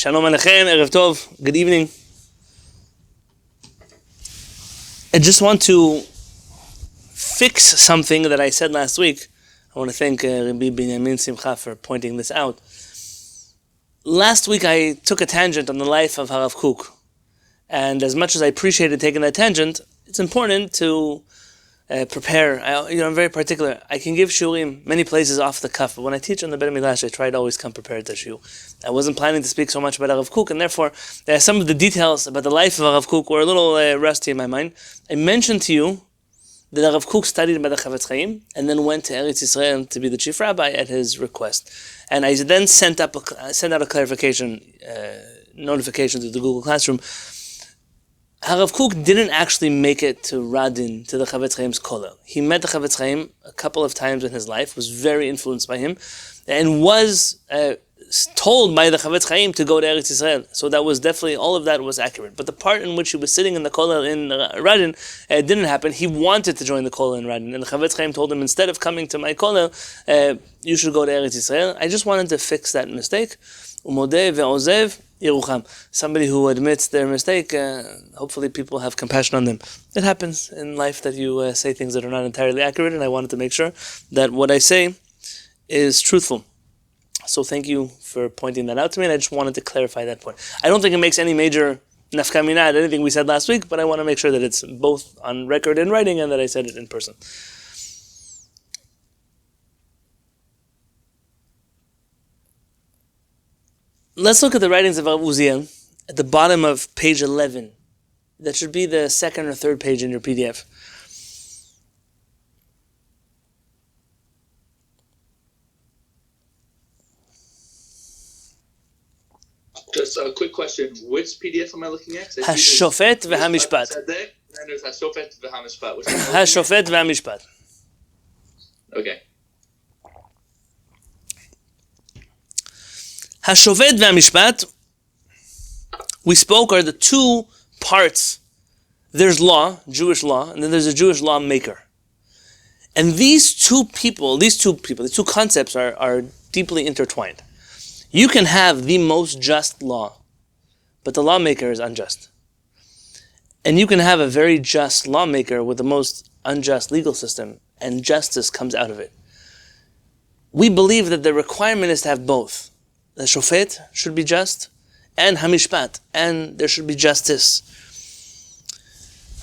Shalom Alechem, Erev Tov, good evening. I just want to fix something that I said last week. I want to thank Rabbi Binyamin Simcha for pointing this out. Last week I took a tangent on the life of Harav Kook. And as much as I appreciated taking that tangent, it's important to prepare. I'm very particular. I can give shiurim many places off the cuff, but when I teach on the Bet Midrash, I try to always come prepared to shiur. I wasn't planning to speak so much about Harav Kook, and therefore some of the details about the life of Harav Kook were a little rusty in my mind. I mentioned to you that Harav Kook studied by the HaShofet VeHaMishpat and then went to Eretz Yisrael to be the chief rabbi at his request. And I then sent out a clarification notification to the Google Classroom. Harav Kook didn't actually make it to Radin, to the HaShofet VeHaMishpat's kollel. He met the HaShofet VeHaMishpat a couple of times in his life, was very influenced by him, and was told by the HaShofet VeHaMishpat to go to Eretz Yisrael. So that was definitely, all of that was accurate. But the part in which he was sitting in the kollel in Radin didn't happen. He wanted to join the kollel in Radin, and the HaShofet VeHaMishpat told him, instead of coming to my kollel, you should go to Eretz Yisrael. I just wanted to fix that mistake. Umodeh ve'ozev Yerucham. Somebody who admits their mistake, hopefully people have compassion on them. It happens in life that you say things that are not entirely accurate, and I wanted to make sure that what I say is truthful. So thank you for pointing that out to me, and I just wanted to clarify that point. I don't think it makes any major nafka mina at anything we said last week, but I want to make sure that it's both on record in writing and that I said it in person. Let's look at the writings of Uziel at the bottom of page 11. That should be the second or third page in your PDF. Just a quick question. Which PDF am I looking at? HaShofet VeHaMishpat. And there's HaShofet VeHaMishpat. HaShofet VeHaMishpat. Okay. HaShofet VeHaMishpat, we spoke, are the two parts. There's law, Jewish law, and then there's a Jewish lawmaker. And these two concepts are deeply intertwined. You can have the most just law, but the lawmaker is unjust. And you can have a very just lawmaker with the most unjust legal system, and justice comes out of it. We believe that the requirement is to have both. The shofet should be just, and hamishpat, and there should be justice.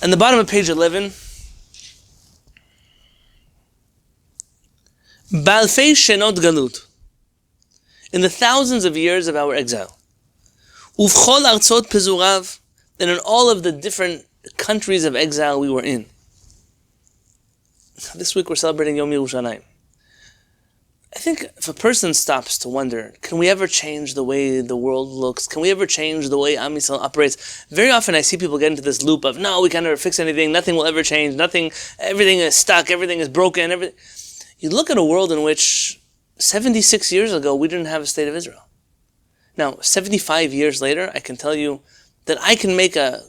And the bottom of page 11, Ba'alfei shenot galut, in the thousands of years of our exile, uvchol artzot pezurav, and in all of the different countries of exile we were in. This week we're celebrating Yom Yerushalayim. I think if a person stops to wonder, can we ever change the way the world looks? Can we ever change the way Am Yisrael operates? Very often I see people get into this loop of, no, we can never fix anything, nothing will ever change, everything is stuck, everything is broken. You look at a world in which 76 years ago we didn't have a state of Israel. Now, 75 years later, I can tell you that I can make a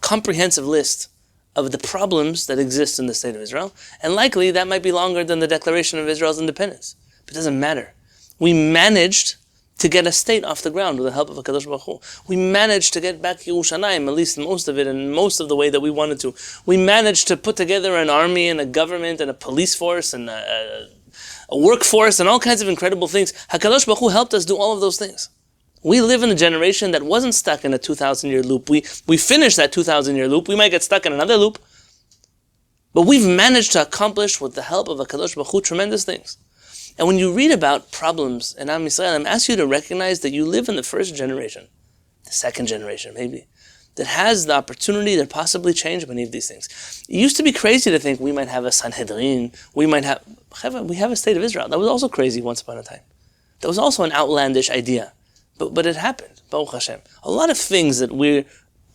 comprehensive list of the problems that exist in the state of Israel, and likely that might be longer than the declaration of Israel's independence. But it doesn't matter. We managed to get a state off the ground with the help of HaKadosh Baruch Hu. We managed to get back Yerushalayim, at least most of it, and most of the way that we wanted to. We managed to put together an army and a government and a police force and a workforce and all kinds of incredible things. HaKadosh Baruch Hu helped us do all of those things. We live in a generation that wasn't stuck in a 2,000-year loop. We finished that 2,000-year loop. We might get stuck in another loop. But we've managed to accomplish, with the help of HaKadosh Baruch Hu, tremendous things. And when you read about problems in Am Yisrael, I'm asking you to recognize that you live in the first generation, the second generation maybe, that has the opportunity to possibly change many of these things. It used to be crazy to think we might have a Sanhedrin, we have a state of Israel. That was also crazy once upon a time. That was also an outlandish idea. But it happened, Baruch Hashem. A lot of things that we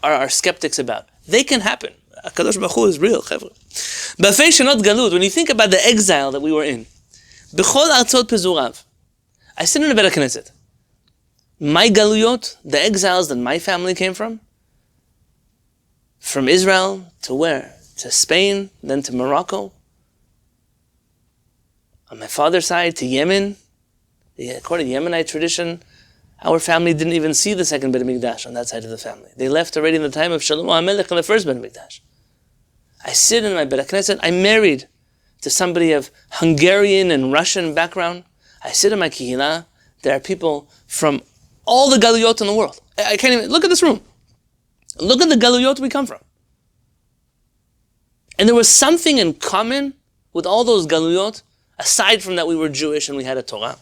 are skeptics about, they can happen. HaKadosh Baruch Hu is real. Ba'alfei shenot galut, when you think about the exile that we were in, b'chol artzot pezurav, I sit in a Bet Knesset. My galuyot, the exiles that my family came from Israel to where? To Spain, then to Morocco. On my father's side, to Yemen. According to Yemenite tradition, Our family didn't even see the second Beit HaMikdash on that side of the family. They left already in the time of Shalom HaMelech in the first Beit HaMikdash. I sit in my Beit HaKnesset. I'm married to somebody of Hungarian and Russian background. I sit in my Kehillat. There are people from all the Galuyot in the world. I can't even, look at this room. Look at the Galuyot we come from. And there was something in common with all those Galuyot, aside from that we were Jewish and we had a Torah.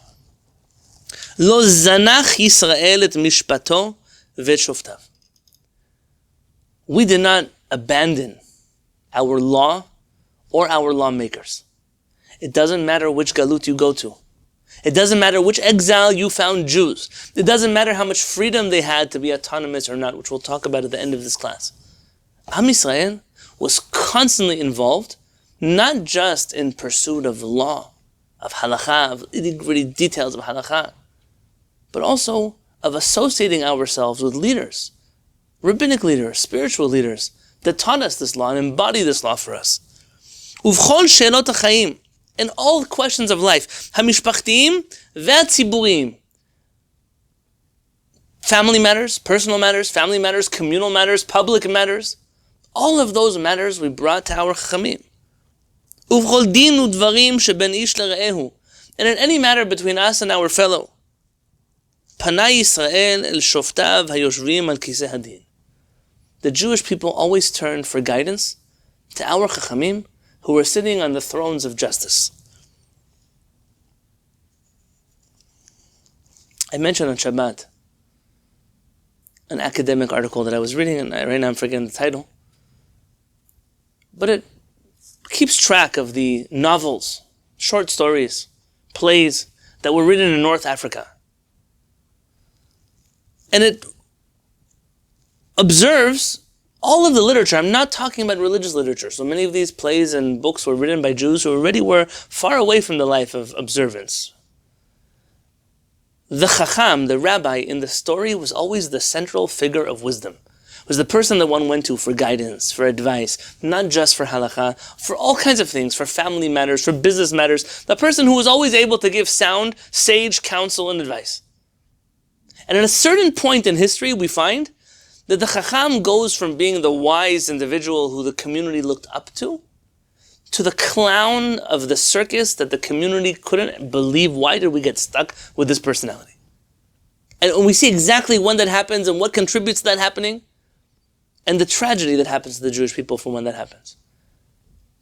Lo zanach Yisrael et mishpato ve'shoftav. We did not abandon our law or our lawmakers. It doesn't matter which galut you go to. It doesn't matter which exile you found Jews. It doesn't matter how much freedom they had to be autonomous or not, which we'll talk about at the end of this class. Am Yisrael was constantly involved, not just in pursuit of law, of halakha, of nitty-gritty details of halakha, but also of associating ourselves with leaders, rabbinic leaders, spiritual leaders, that taught us this law and embody this law for us. Uvchol she'elot ha'chaim, in all questions of life, hamishpachtiyim ve'atziburiyim, family matters, personal matters, family matters, communal matters, public matters, all of those matters we brought to our chachamim. Uvchol din udvarim sheben ish lere'ehu, and in any matter between us and our fellow, Panay Yisrael el shoftav hayoshvim al kiseh hadin. The Jewish people always turned for guidance to our chachamim who were sitting on the thrones of justice. I mentioned on Shabbat an academic article that I was reading, and right now I'm forgetting the title, but it keeps track of the novels, short stories, plays that were written in North Africa. And it observes all of the literature. I'm not talking about religious literature. So many of these plays and books were written by Jews who already were far away from the life of observance. The Chacham, the rabbi in the story, was always the central figure of wisdom. Was the person that one went to for guidance, for advice, not just for halakha, for all kinds of things, for family matters, for business matters. The person who was always able to give sound, sage counsel and advice. And at a certain point in history, we find that the Chacham goes from being the wise individual who the community looked up to the clown of the circus that the community couldn't believe. Why did we get stuck with this personality? And we see exactly when that happens and what contributes to that happening, and the tragedy that happens to the Jewish people from when that happens.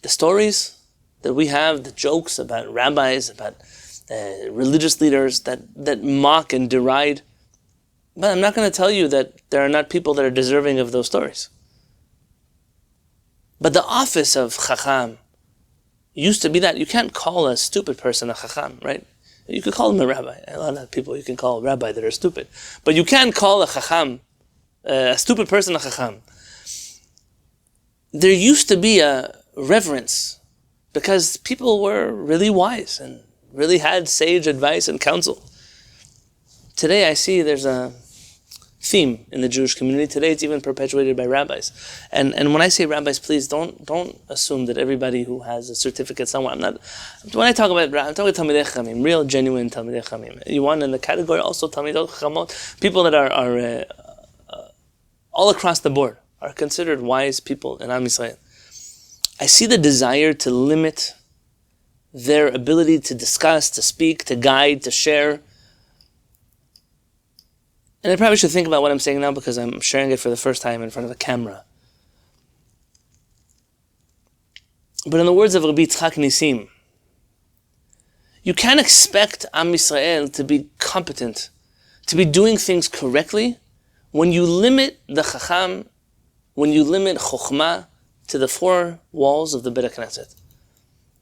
The stories that we have, the jokes about rabbis, about religious leaders that mock and deride. But I'm not going to tell you that there are not people that are deserving of those stories. But the office of Chacham used to be that. You can't call a stupid person a Chacham, right? You could call him a rabbi. A lot of people you can call a rabbi that are stupid. But you can't call a Chacham, a stupid person a Chacham. There used to be a reverence because people were really wise and really had sage advice and counsel. Today I see there's a theme in the Jewish community. Today it's even perpetuated by rabbis. And when I say rabbis, please don't assume that everybody who has a certificate somewhere, when I talk about, I'm talking about Talmidei Chachamim, real genuine Talmidei Chachamim. You want in the category also Talmidei Chachamot, people that are all across the board are considered wise people in Am Yisrael. I see the desire to limit their ability to discuss, to speak, to guide, to share. And I probably should think about what I'm saying now because I'm sharing it for the first time in front of a camera. But in the words of Rabbi Yitzchak Nisim, you can't expect Am Yisrael to be competent, to be doing things correctly, when you limit the Chacham, when you limit Chokhmah to the four walls of the Beit HaKnesset.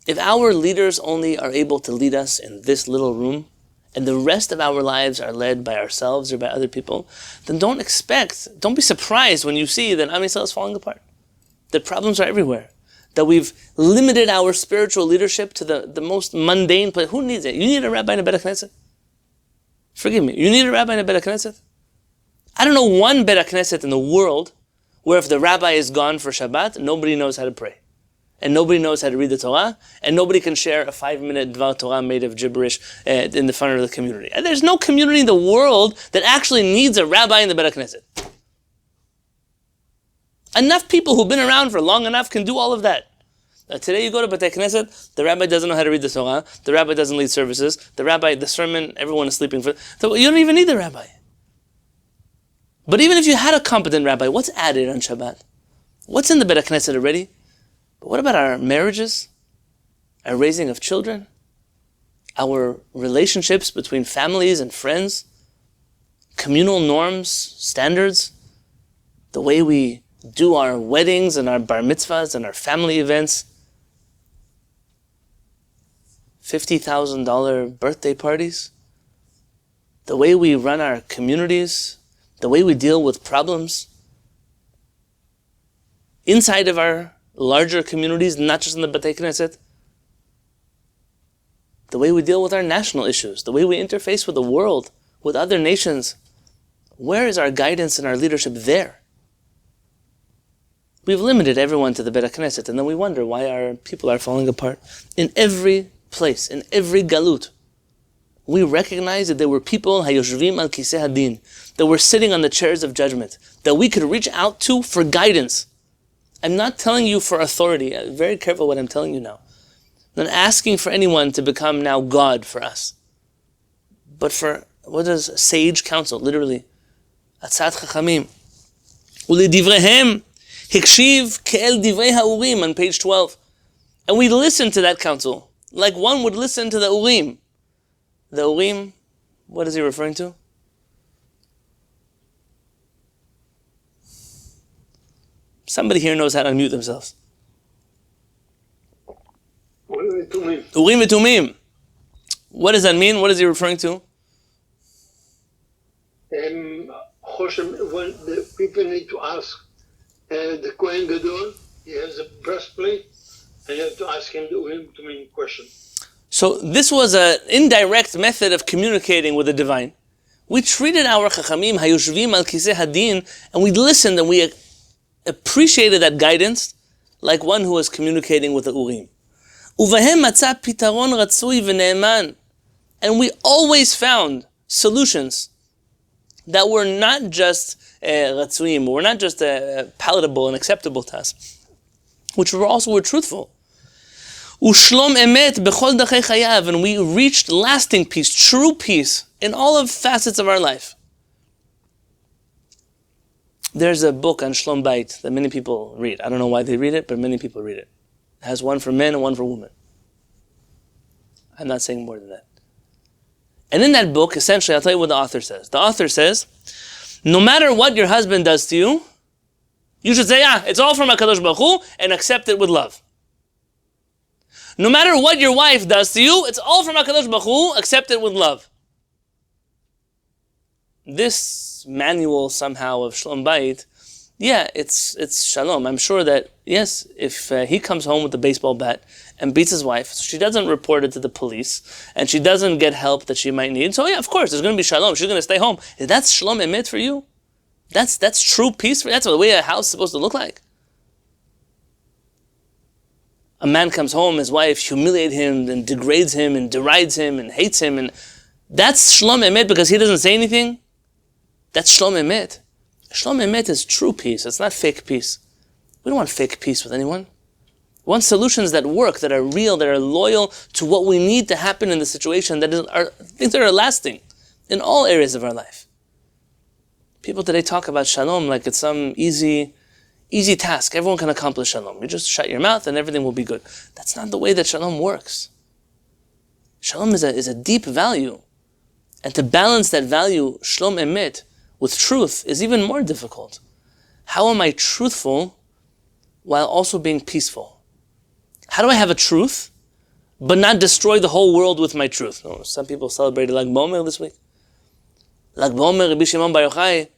If our leaders only are able to lead us in this little room, and the rest of our lives are led by ourselves or by other people, then don't be surprised when you see that Am Yisrael is falling apart. That problems are everywhere. That we've limited our spiritual leadership to the most mundane place. Who needs it? You need a rabbi in a Beit HaKnesset? Forgive me, you need a rabbi in a Beit HaKnesset? I don't know one Beit HaKnesset in the world where if the rabbi is gone for Shabbat, nobody knows how to pray. and nobody knows how to read the Torah, and nobody can share a 5-minute Dvar Torah made of gibberish in the front of the community. And there's no community in the world that actually needs a rabbi in the Beit HaKnesset. Enough people who've been around for long enough can do all of that. Today you go to Beit HaKnesset, the rabbi doesn't know how to read the Torah, the rabbi doesn't lead services, the sermon, everyone is sleeping for. So you don't even need the rabbi. But even if you had a competent rabbi, what's added on Shabbat? What's in the Beit HaKnesset already? But what about our marriages? Our raising of children? Our relationships between families and friends? Communal norms, standards? The way we do our weddings and our bar mitzvahs and our family events? $50,000 birthday parties? The way we run our communities? The way we deal with problems inside of our larger communities, not just in the Beit Knesset. The way we deal with our national issues, the way we interface with the world, with other nations. Where is our guidance and our leadership there? We've limited everyone to the Beit Knesset, and then we wonder why our people are falling apart. In every place, in every galut, we recognize that there were people, HaYoshvim al Kisei Hadin, that were sitting on the chairs of judgment, that we could reach out to for guidance. I'm not telling you for authority. I'm very careful what I'm telling you now. I'm not asking for anyone to become now God for us. But for, what is sage counsel? Literally. Atzat Chachamim. U'ledivrehem hikshiv ke'el divrei ha'urim on page 12. And we listen to that counsel, like one would listen to the Urim. The Urim, what is he referring to? Somebody here knows how to unmute themselves. Urim v'tumim. What does that mean? What is he referring to? When the people need to ask the Kohen Gadol, he has a breastplate, and you have to ask him the Urim v'tumim question. So this was an indirect method of communicating with the divine. We treated our Chachamim, HaYoshvim al Kisei Hadin, and we listened and we appreciated that guidance like one who was communicating with the Urim. Uvahem matzah pitaron ratzui v'ne'eman. And we always found solutions that were not just ratzuim, were not just palatable and acceptable to us, which were truthful. Ushlom emet bechol dachei chayav, and we reached lasting peace, true peace, in all of facets of our life. There's a book on Shlom Bayit that many people read. I don't know why they read it, but many people read it. It has one for men and one for women. I'm not saying more than that. And in that book, essentially, I'll tell you what the author says. The author says, no matter what your husband does to you, you should say, it's all from HaKadosh Baruch Hu, and accept it with love. No matter what your wife does to you, it's all from HaKadosh Baruch Hu, accept it with love. This manual somehow of Shalom Bayit, it's shalom. I'm sure that, yes, if he comes home with a baseball bat and beats his wife, so she doesn't report it to the police, and she doesn't get help that she might need, so of course, there's going to be shalom. She's going to stay home. That's shalom emet for you? That's true peace for you? That's the way a house is supposed to look like? A man comes home, his wife humiliates him and degrades him and derides him and hates him, and that's shalom emet because he doesn't say anything? That's shalom emet. Shalom emet is true peace. It's not fake peace. We don't want fake peace with anyone. We want solutions that work, that are real, that are loyal to what we need to happen in the situation, things that are lasting in all areas of our life. People today talk about shalom like it's some easy task. Everyone can accomplish shalom. You just shut your mouth and everything will be good. That's not the way that shalom works. Shalom is a deep value. And to balance that value, shalom emet, with truth is even more difficult. How am I truthful while also being peaceful? How do I have a truth, but not destroy the whole world with my truth? Some people celebrated Lag BaOmer this week. Lag BaOmer, Rabbi Shimon Bar Yochai,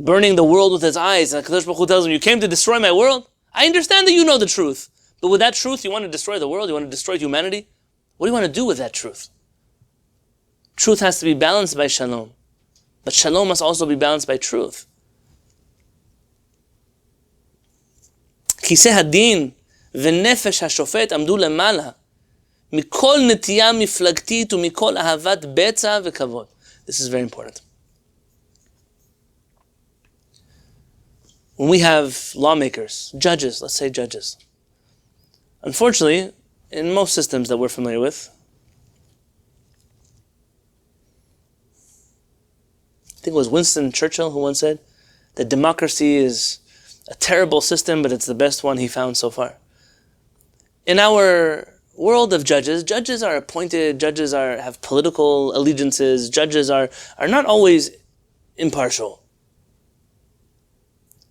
burning the world with his eyes, and HaKadosh Baruch Hu tells him, you came to destroy my world? I understand that you know the truth, but with that truth, you want to destroy the world? You want to destroy humanity? What do you want to do with that truth? Truth has to be balanced by shalom. But shalom must also be balanced by truth. Kisei Hadin ונפש השופט עמדו למעלה, מכל נטייה מפלגתית ומכל אהבת בצע וכבוד. This is very important. When we have lawmakers, judges, let's say judges. Unfortunately, in most systems that we're familiar with, I think it was Winston Churchill who once said that democracy is a terrible system, but it's the best one he found so far. In our world of judges are appointed, judges have political allegiances, judges are not always impartial.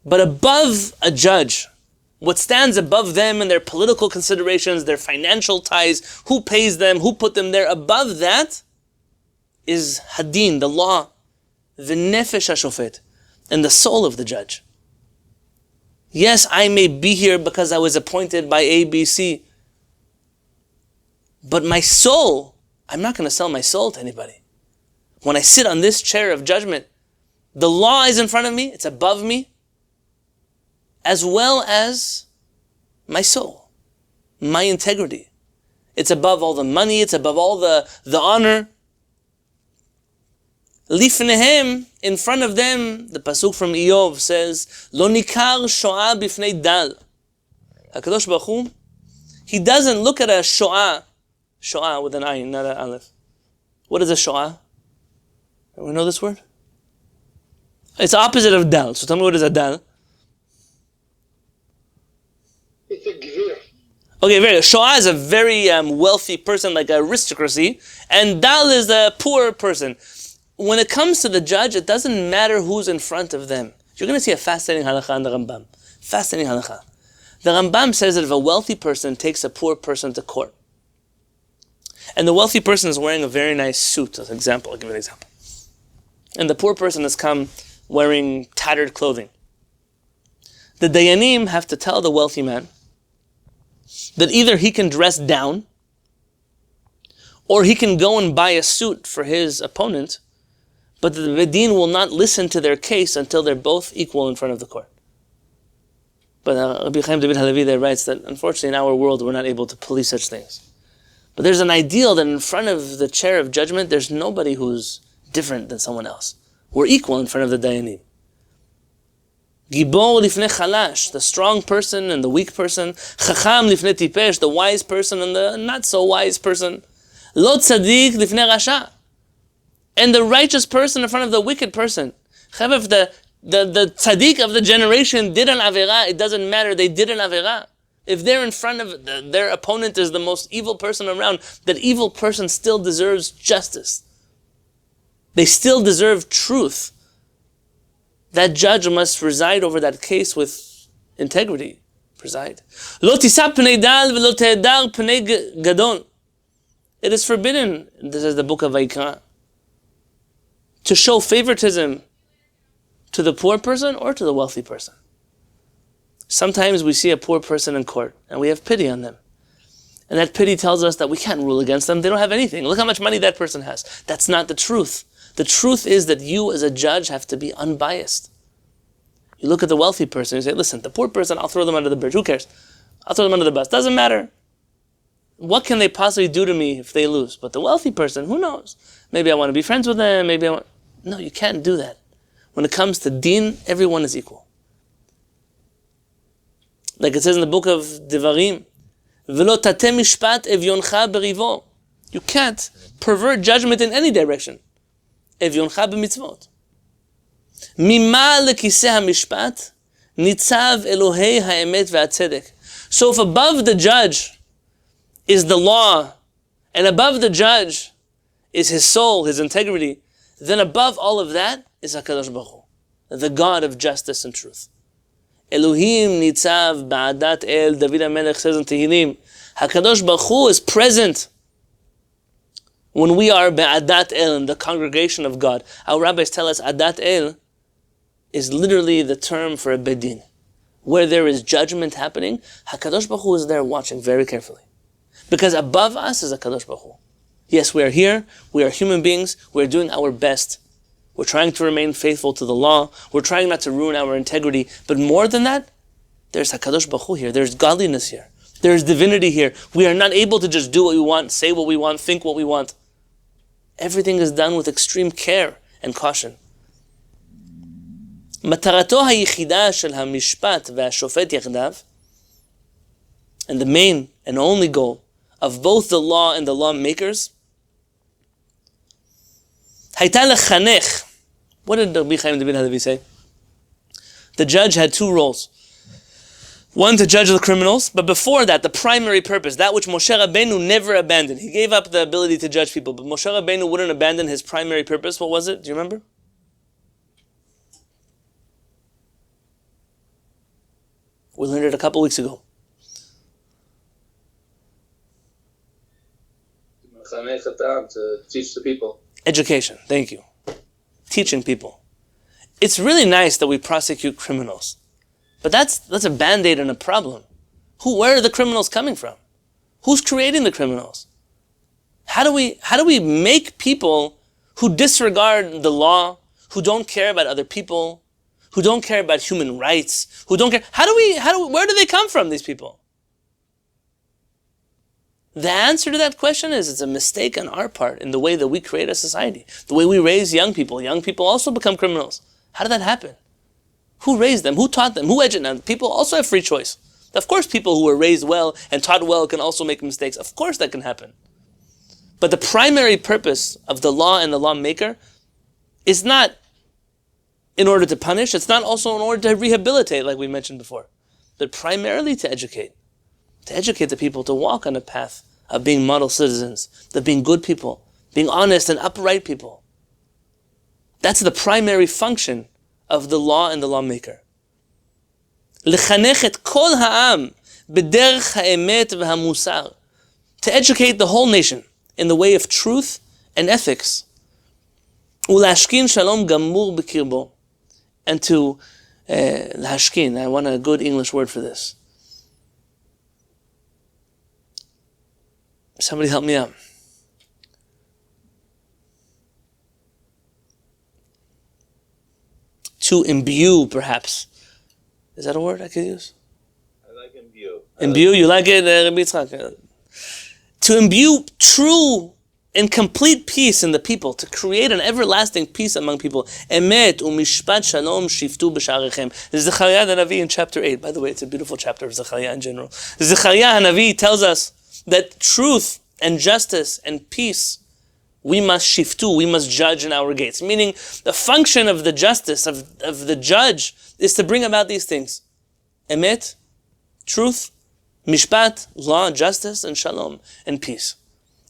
But above a judge, what stands above them and their political considerations, their financial ties, who pays them, who put them there, above that is hadin, the law, v'nefesh HaShofet, and the soul of the judge. Yes, I may be here because I was appointed by ABC, but my soul, I'm not going to sell my soul to anybody. When I sit on this chair of judgment, the law is in front of me, it's above me, as well as my soul, my integrity. It's above all the money, it's above all the honor. Lifnehem, in front of them, the pasuk from Iyov says, Lo nikar shoah bifnei dal. HaKadosh Baruch Hu, He doesn't look at a shoah with an ayin, not an aleph. What is a shoah? We know this word? It's opposite of dal. So tell me, what is a dal? It's a gvir. Okay, very good. Shoah is a very wealthy person, like aristocracy, and dal is a poor person. When it comes to the judge, it doesn't matter who's in front of them. You're going to see a fascinating halakha in the Rambam. Fascinating halakha. The Rambam says that if a wealthy person takes a poor person to court, and the wealthy person is wearing a very nice suit, as an example, I'll give you an example, and the poor person has come wearing tattered clothing, the Dayanim have to tell the wealthy man that either he can dress down, or he can go and buy a suit for his opponent, but the Bedin will not listen to their case until they're both equal in front of the court. But Rabbi Haim David Halevy there writes that unfortunately in our world we're not able to police such things. But there's an ideal that in front of the chair of judgment there's nobody who's different than someone else. We're equal in front of the Dayanim. Gibor lifnei chalash, the strong person and the weak person. Chacham lifnei tipesh, the wise person and the not so wise person. Lo tzadik lifnei rasha, and the righteous person in front of the wicked person. If the tzaddik of the generation did an avera, it doesn't matter, they did an avera. If they're in front of their opponent is the most evil person around, that evil person still deserves justice. They still deserve truth. That judge must preside over that case with integrity. Preside. Lo tisa pnei dal v'lo te'edar pnei gadol. It is forbidden, this is the book of Vayikra, to show favoritism to the poor person or to the wealthy person. Sometimes we see a poor person in court and we have pity on them. And that pity tells us that we can't rule against them. They don't have anything. Look how much money that person has. That's not the truth. The truth is that you as a judge have to be unbiased. You look at the wealthy person and you say, listen, the poor person, I'll throw them under the bridge. Who cares? I'll throw them under the bus. Doesn't matter. What can they possibly do to me if they lose? But the wealthy person, who knows? Maybe I want to be friends with them. No, you can't do that. When it comes to deen, everyone is equal. Like it says in the book of Devarim, V'lo tateh mishpat evyoncha berivo. You can't pervert judgment in any direction. Evyoncha b'mitzvot. Mima lekiseh hamishpat nitzav Elohei ha'emet ve'atzedek. So if above the judge is the law, and above the judge is his soul, his integrity, then above all of that is HaKadosh Baruch Hu, the God of justice and truth. Elohim nitzav ba'adat el, David HaMelech says in Tehillim, HaKadosh Baruch Hu is present when we are ba'adat el, in the congregation of God. Our rabbis tell us adat el is literally the term for a bedin. Where there is judgment happening, HaKadosh Baruch Hu is there watching very carefully. Because above us is HaKadosh Baruch Hu. Yes, we are here, we are human beings, we're doing our best. We're trying to remain faithful to the law, we're trying not to ruin our integrity, but more than that, there's HaKadosh Baruch Hu here, there's godliness here. There is divinity here. We are not able to just do what we want, say what we want, think what we want. Everything is done with extreme care and caution. מטרתו היחידה של המשפט והשופט יחדיו, and the main and only goal of both the law and the lawmakers, הייתה לחנך. What did Rabbi Haim David Halevy say? The judge had two roles. One, to judge the criminals, but before that, the primary purpose, that which Moshe Rabbeinu never abandoned. He gave up the ability to judge people, but Moshe Rabbeinu wouldn't abandon his primary purpose. What was it? Do you remember? We learned it a couple weeks ago. To teach the people. Education, thank you. Teaching people. It's really nice that we prosecute criminals, but that's a band-aid on a problem. Where are the criminals coming from? Who's creating the criminals? How do we make people who disregard the law, who don't care about other people, who don't care about human rights, who don't care? Where do they come from, these people? The answer to that question is it's a mistake on our part in the way that we create a society, the way we raise young people. Young people also become criminals. How did that happen? Who raised them? Who taught them? Who educated them? People also have free choice. Of course, people who were raised well and taught well can also make mistakes. Of course, that can happen. But the primary purpose of the law and the lawmaker is not in order to punish. It's not also in order to rehabilitate, like we mentioned before, but primarily to educate. To educate the people to walk on a path of being model citizens, of being good people, being honest and upright people. That's the primary function of the law and the lawmaker. לחנך את כל העם בדרך האמת והמוסר. To educate the whole nation in the way of truth and ethics. ולהשכין שלום גמור בקרבו. And to להשכין, I want a good English word for this. Somebody help me out. To imbue, perhaps. Is that a word I could use? I like imbue. Imbue, you like it, Rabbi Yitzchak? To imbue true and complete peace in the people, to create an everlasting peace among people. Emet u'mishpat shalom shiftu b'sha'arechem. Zechariah the Navi in chapter 8. By the way, it's a beautiful chapter of Zechariah in general. Zechariah Navi tells us that truth and justice and peace, we must shiftu, we must judge in our gates. Meaning, the function of the justice, of the judge, is to bring about these things. Emet, truth, mishpat, law, justice, and shalom, and peace.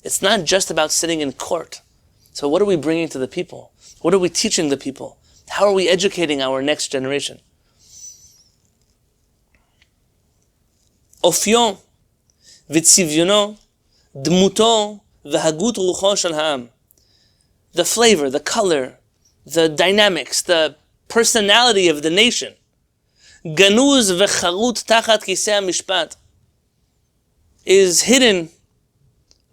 It's not just about sitting in court. So what are we bringing to the people? What are we teaching the people? How are we educating our next generation? אופיו וצביונו, דמותו והגות רוחו של העם. The flavor, the color, the dynamics, the personality of the nation. גנוז וחרוט תחת כיסא המשפט. Is hidden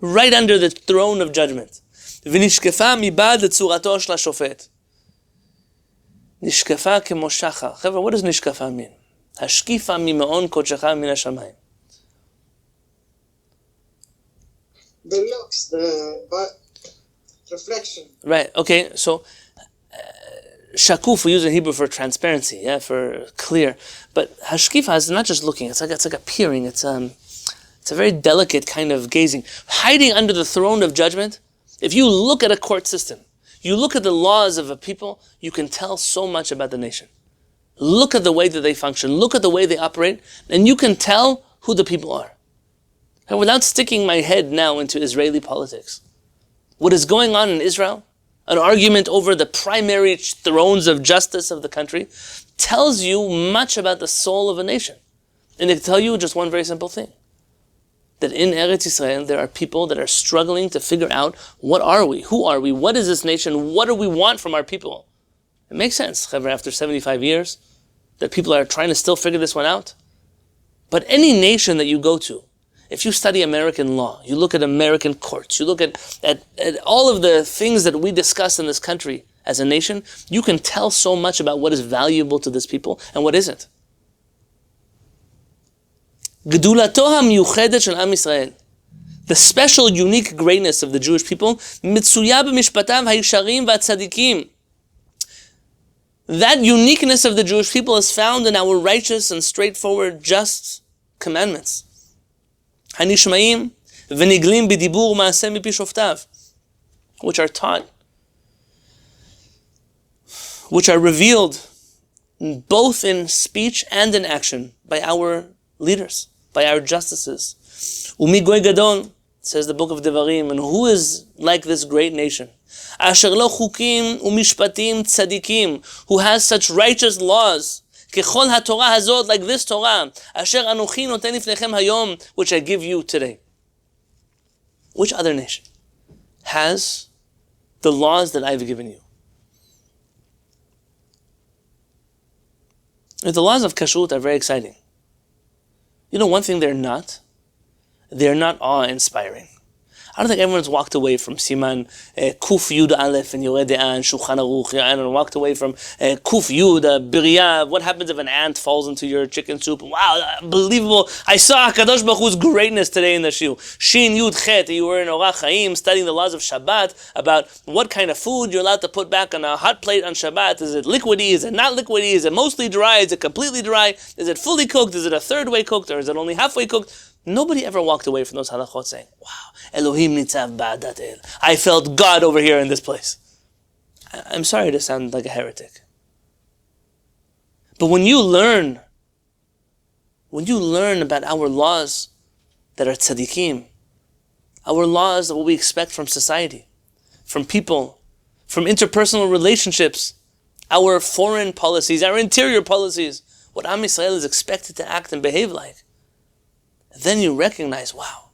right under the throne of judgment. ונשקפה מבעד לצורתו של השופט. נשקפה כמו שחר. חבר'ה, what does נשקפה mean? השקיפה ממעון קודשך מן השמיים. The looks, the reflection. Right, okay, so shakuf we use in Hebrew for transparency, yeah, for clear. But hashkifa is not just looking, it's like a peering, it's a very delicate kind of gazing. Hiding under the throne of judgment, if you look at a court system, you look at the laws of a people, you can tell so much about the nation. Look at the way that they function, look at the way they operate, and you can tell who the people are. And without sticking my head now into Israeli politics, what is going on in Israel, an argument over the primary thrones of justice of the country, tells you much about the soul of a nation. And it tell you just one very simple thing. That in Eretz Yisrael, there are people that are struggling to figure out, what are we? Who are we? What is this nation? What do we want from our people? It makes sense, after 75 years, that people are trying to still figure this one out. But any nation that you go to, if you study American law, you look at American courts, you look at all of the things that we discuss in this country as a nation, you can tell so much about what is valuable to this people and what isn't. גדולתו המיוחדת של עם ישראל. The special, unique greatness of the Jewish people, מצויה במשפטיו הישרים והצדיקים. That uniqueness of the Jewish people is found in our righteous and straightforward, just commandments. הנשמעים ונגלים בדיבור ומעשה מפי שופטיו, which are taught, which are revealed both in speech and in action by our leaders, by our justices. ומי גוי גדול, says the book of Devarim, and who is like this great nation? אשר לו חוקים ומשפטים צדיקים, who has such righteous laws, ככל התורה הזאת, like this Torah, אשר אנוכי נותן לפניכם היום, which I give you today. Which other nation has the laws that I've given you? The laws of kashrut are very exciting. You know one thing they're not? They're not awe-inspiring. I don't think everyone's walked away from Siman Kuf Yud Aleph and Yoreh De'ah and Shulchan Aruch. I don't know, walked away from Kuf Yud, Biriyah. What happens if an ant falls into your chicken soup? Wow, unbelievable. I saw HaKadosh Baruch Hu's greatness today in the Shiur. Shin Yud Chet, you were in Orach Chaim studying the laws of Shabbat about what kind of food you're allowed to put back on a hot plate on Shabbat. Is it liquidy? Is it not liquidy? Is it mostly dry? Is it completely dry? Is it fully cooked? Is it a third way cooked? Or is it only halfway cooked? Nobody ever walked away from those halachot saying, wow, Elohim nitzav ba'adat el. I felt God over here in this place. I'm sorry to sound like a heretic. But when you learn about our laws that are tzaddikim, our laws of what we expect from society, from people, from interpersonal relationships, our foreign policies, our interior policies, what Am Yisrael is expected to act and behave like, then you recognize, wow,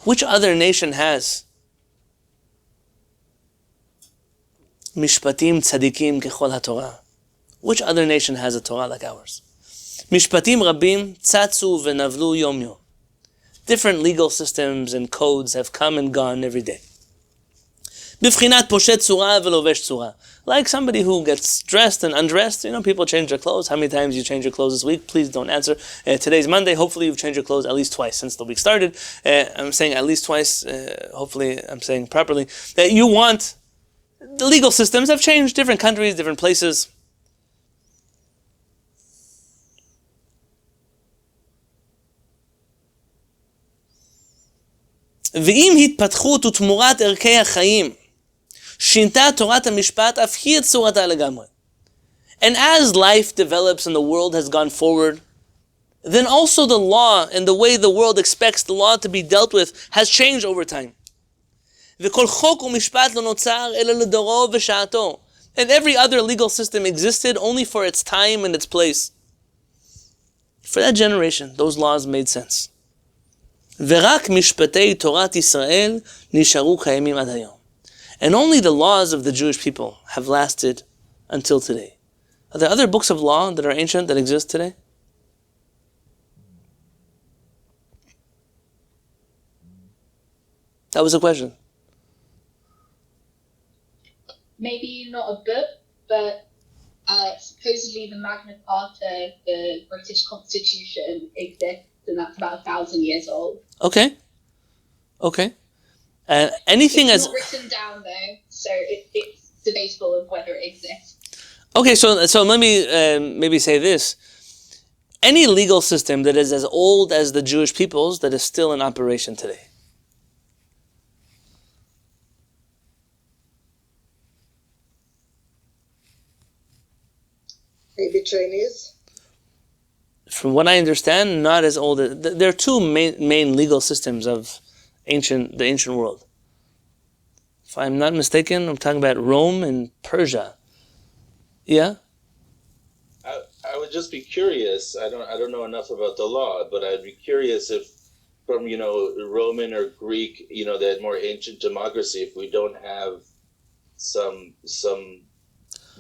which other nation has Mishpatim Tzedikim Kechol HaTorah? Which other nation has a Torah like ours? Mishpatim Rabim Tzatzu V'Navlu Yom Yom. Different legal systems and codes have come and gone every day. B'fchinat poshet tzura v'lovesh tzura. Like somebody who gets dressed and undressed. You know, people change their clothes. How many times you change your clothes this week? Please don't answer. Today's Monday. Hopefully you've changed your clothes at least twice since the week started. I'm saying at least twice. Hopefully I'm saying properly. You want... The legal systems have changed. Different countries, different places. ואם התפתחות ותמורת ערכי החיים שינתה תורת המשפט אף היא את צורתה לגמרי. And as life develops and the world has gone forward, then also the law and the way the world expects the law to be dealt with has changed over time. וכל חוק ומשפט לא נוצר אלא לדורו ושעתו. And every other legal system existed only for its time and its place. For that generation, those laws made sense. ורק משפטי תורת ישראל נשארו קיימים עד היום. And only the laws of the Jewish people have lasted until today. Are there other books of law that are ancient that exist today? That was a question. Maybe not a book, but supposedly the Magna Carta, the British Constitution, exists, and that's about 1,000 years old. Okay. Anything it's as... not written down though, so it's debatable of whether it exists. Okay, so let me maybe say this. Any legal system that is as old as the Jewish people's that is still in operation today. Maybe Chinese? From what I understand, not as old. There are two main legal systems of the ancient world. If I'm not mistaken, I'm talking about Rome and Persia. Yeah? I would just be curious. I don't know enough about the law, but I'd be curious if from, Roman or Greek, that more ancient democracy, if we don't have some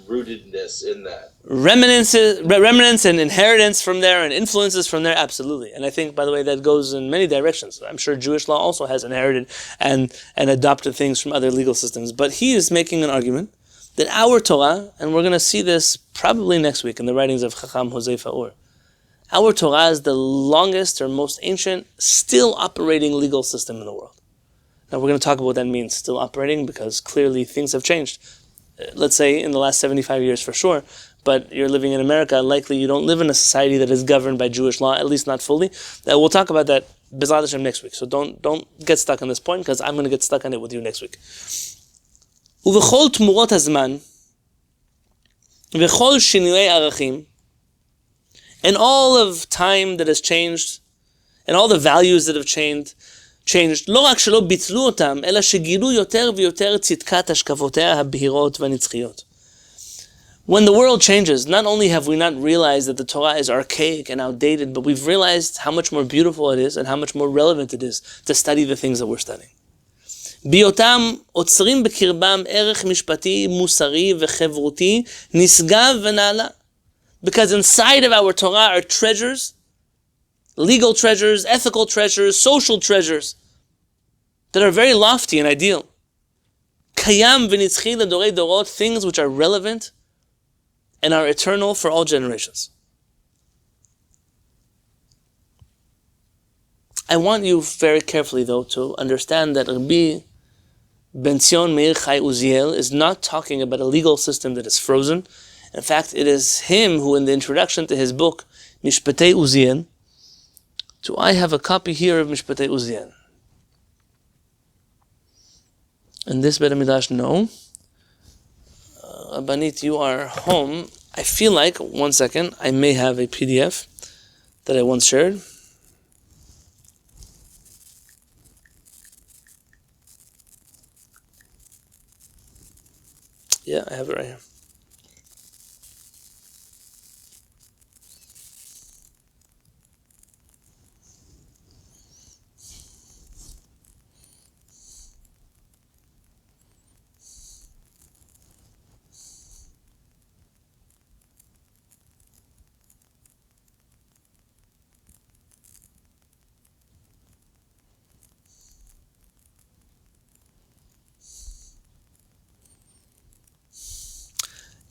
rootedness in that. Remnants and inheritance from there and influences from there, absolutely. And I think, by the way, that goes in many directions. I'm sure Jewish law also has inherited and adopted things from other legal systems. But he is making an argument that our Torah, and we're going to see this probably next week in the writings of Chacham Hosei Faur, Our Torah is the longest or most ancient, still operating legal system in the world. Now we're going to talk about what that means, still operating, because clearly things have changed. Let's say in the last 75 years for sure, but you're living in America, likely you don't live in a society that is governed by Jewish law, at least not fully. We'll talk about that B'ezrat Hashem next week, so don't get stuck on this point, because I'm going to get stuck on it with you next week. Uvechol tmurot hazman, vechol shinui arachim, and all of time that has changed, and all the values that have changed, לא רק שלא ביטלו אותם, אלא שגילו יותר ויותר צדקת השקפותיה הבהירות והנצחיות. When the world changes, not only have we not realized that the Torah is archaic and outdated, but we've realized how much more beautiful it is and how much more relevant it is to study the things that we're studying. בהיותם עוצרים בקרבם ערך משפטי, מוסרי וחברותי, נשגב ונעלה. Because inside of our Torah are treasures, legal treasures, ethical treasures, social treasures that are very lofty and ideal. Kayam v'nitzchi l'dorei dorot, things which are relevant and are eternal for all generations. I want you very carefully, though, to understand that Rabbi Benzion Meir Uziel is not talking about a legal system that is frozen. In fact, it is him who, in the introduction to his book, Mishpat Uziel, do I have a copy here of Mishpat Uziel? And this Beit HaMidrash, no. Abanit, you are home. I feel like, one second, I may have a PDF that I once shared. Yeah, I have it right here.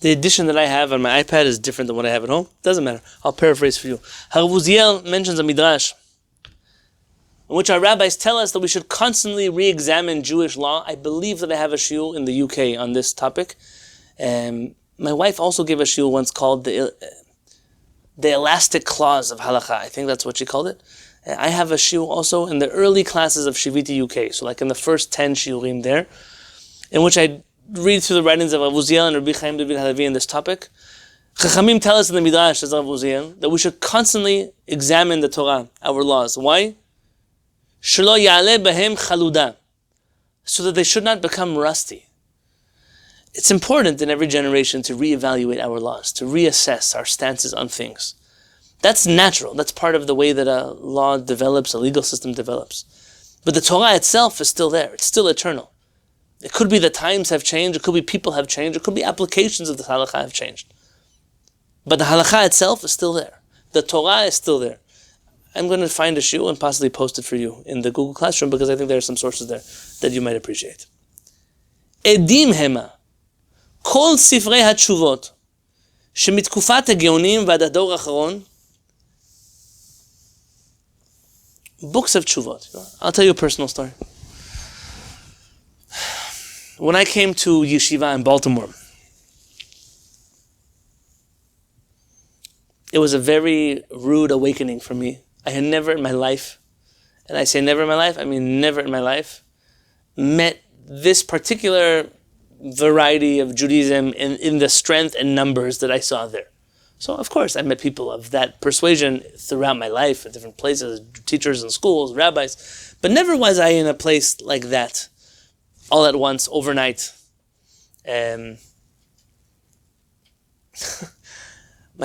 The edition that I have on my iPad is different than what I have at home. Doesn't matter. I'll paraphrase for you. Uziel mentions a Midrash in which our rabbis tell us that we should constantly re-examine Jewish law. I believe that I have a shiur in the UK on this topic. My wife also gave a shiur once called the elastic clause of halakha. I think that's what she called it. I have a shiur also in the early classes of Shiviti UK, so like in the first 10 shiurim there, in which I read through the writings of Uziel and Rabbi Haim David Halevy in this topic. Chachamim tell us in the Midrash, as of Uziel, that we should constantly examine the Torah, our laws. Why? Shelo ya'aleh bahem chaluda, so that they should not become rusty. It's important in every generation to reevaluate our laws, to reassess our stances on things. That's natural. That's part of the way that a law develops, a legal system develops. But the Torah itself is still there. It's still eternal. It could be the times have changed, it could be people have changed, it could be applications of the halakha have changed. But the halakha itself is still there. The Torah is still there. I'm going to find a shiur and possibly post it for you in the Google Classroom, because I think there are some sources there that you might appreciate. Edim hema, kol sifrei hatshuvot, shemitkufat hageonim ועד הדור האחרון, books of tshuvot. I'll tell you a personal story. When I came to yeshiva in Baltimore, it was a very rude awakening for me. I had never in my life, and I say never in my life, I mean never in my life, met this particular variety of Judaism in the strength and numbers that I saw there. So of course I met people of that persuasion throughout my life at different places, teachers in schools, rabbis, but never was I in a place like that, all at once, overnight. My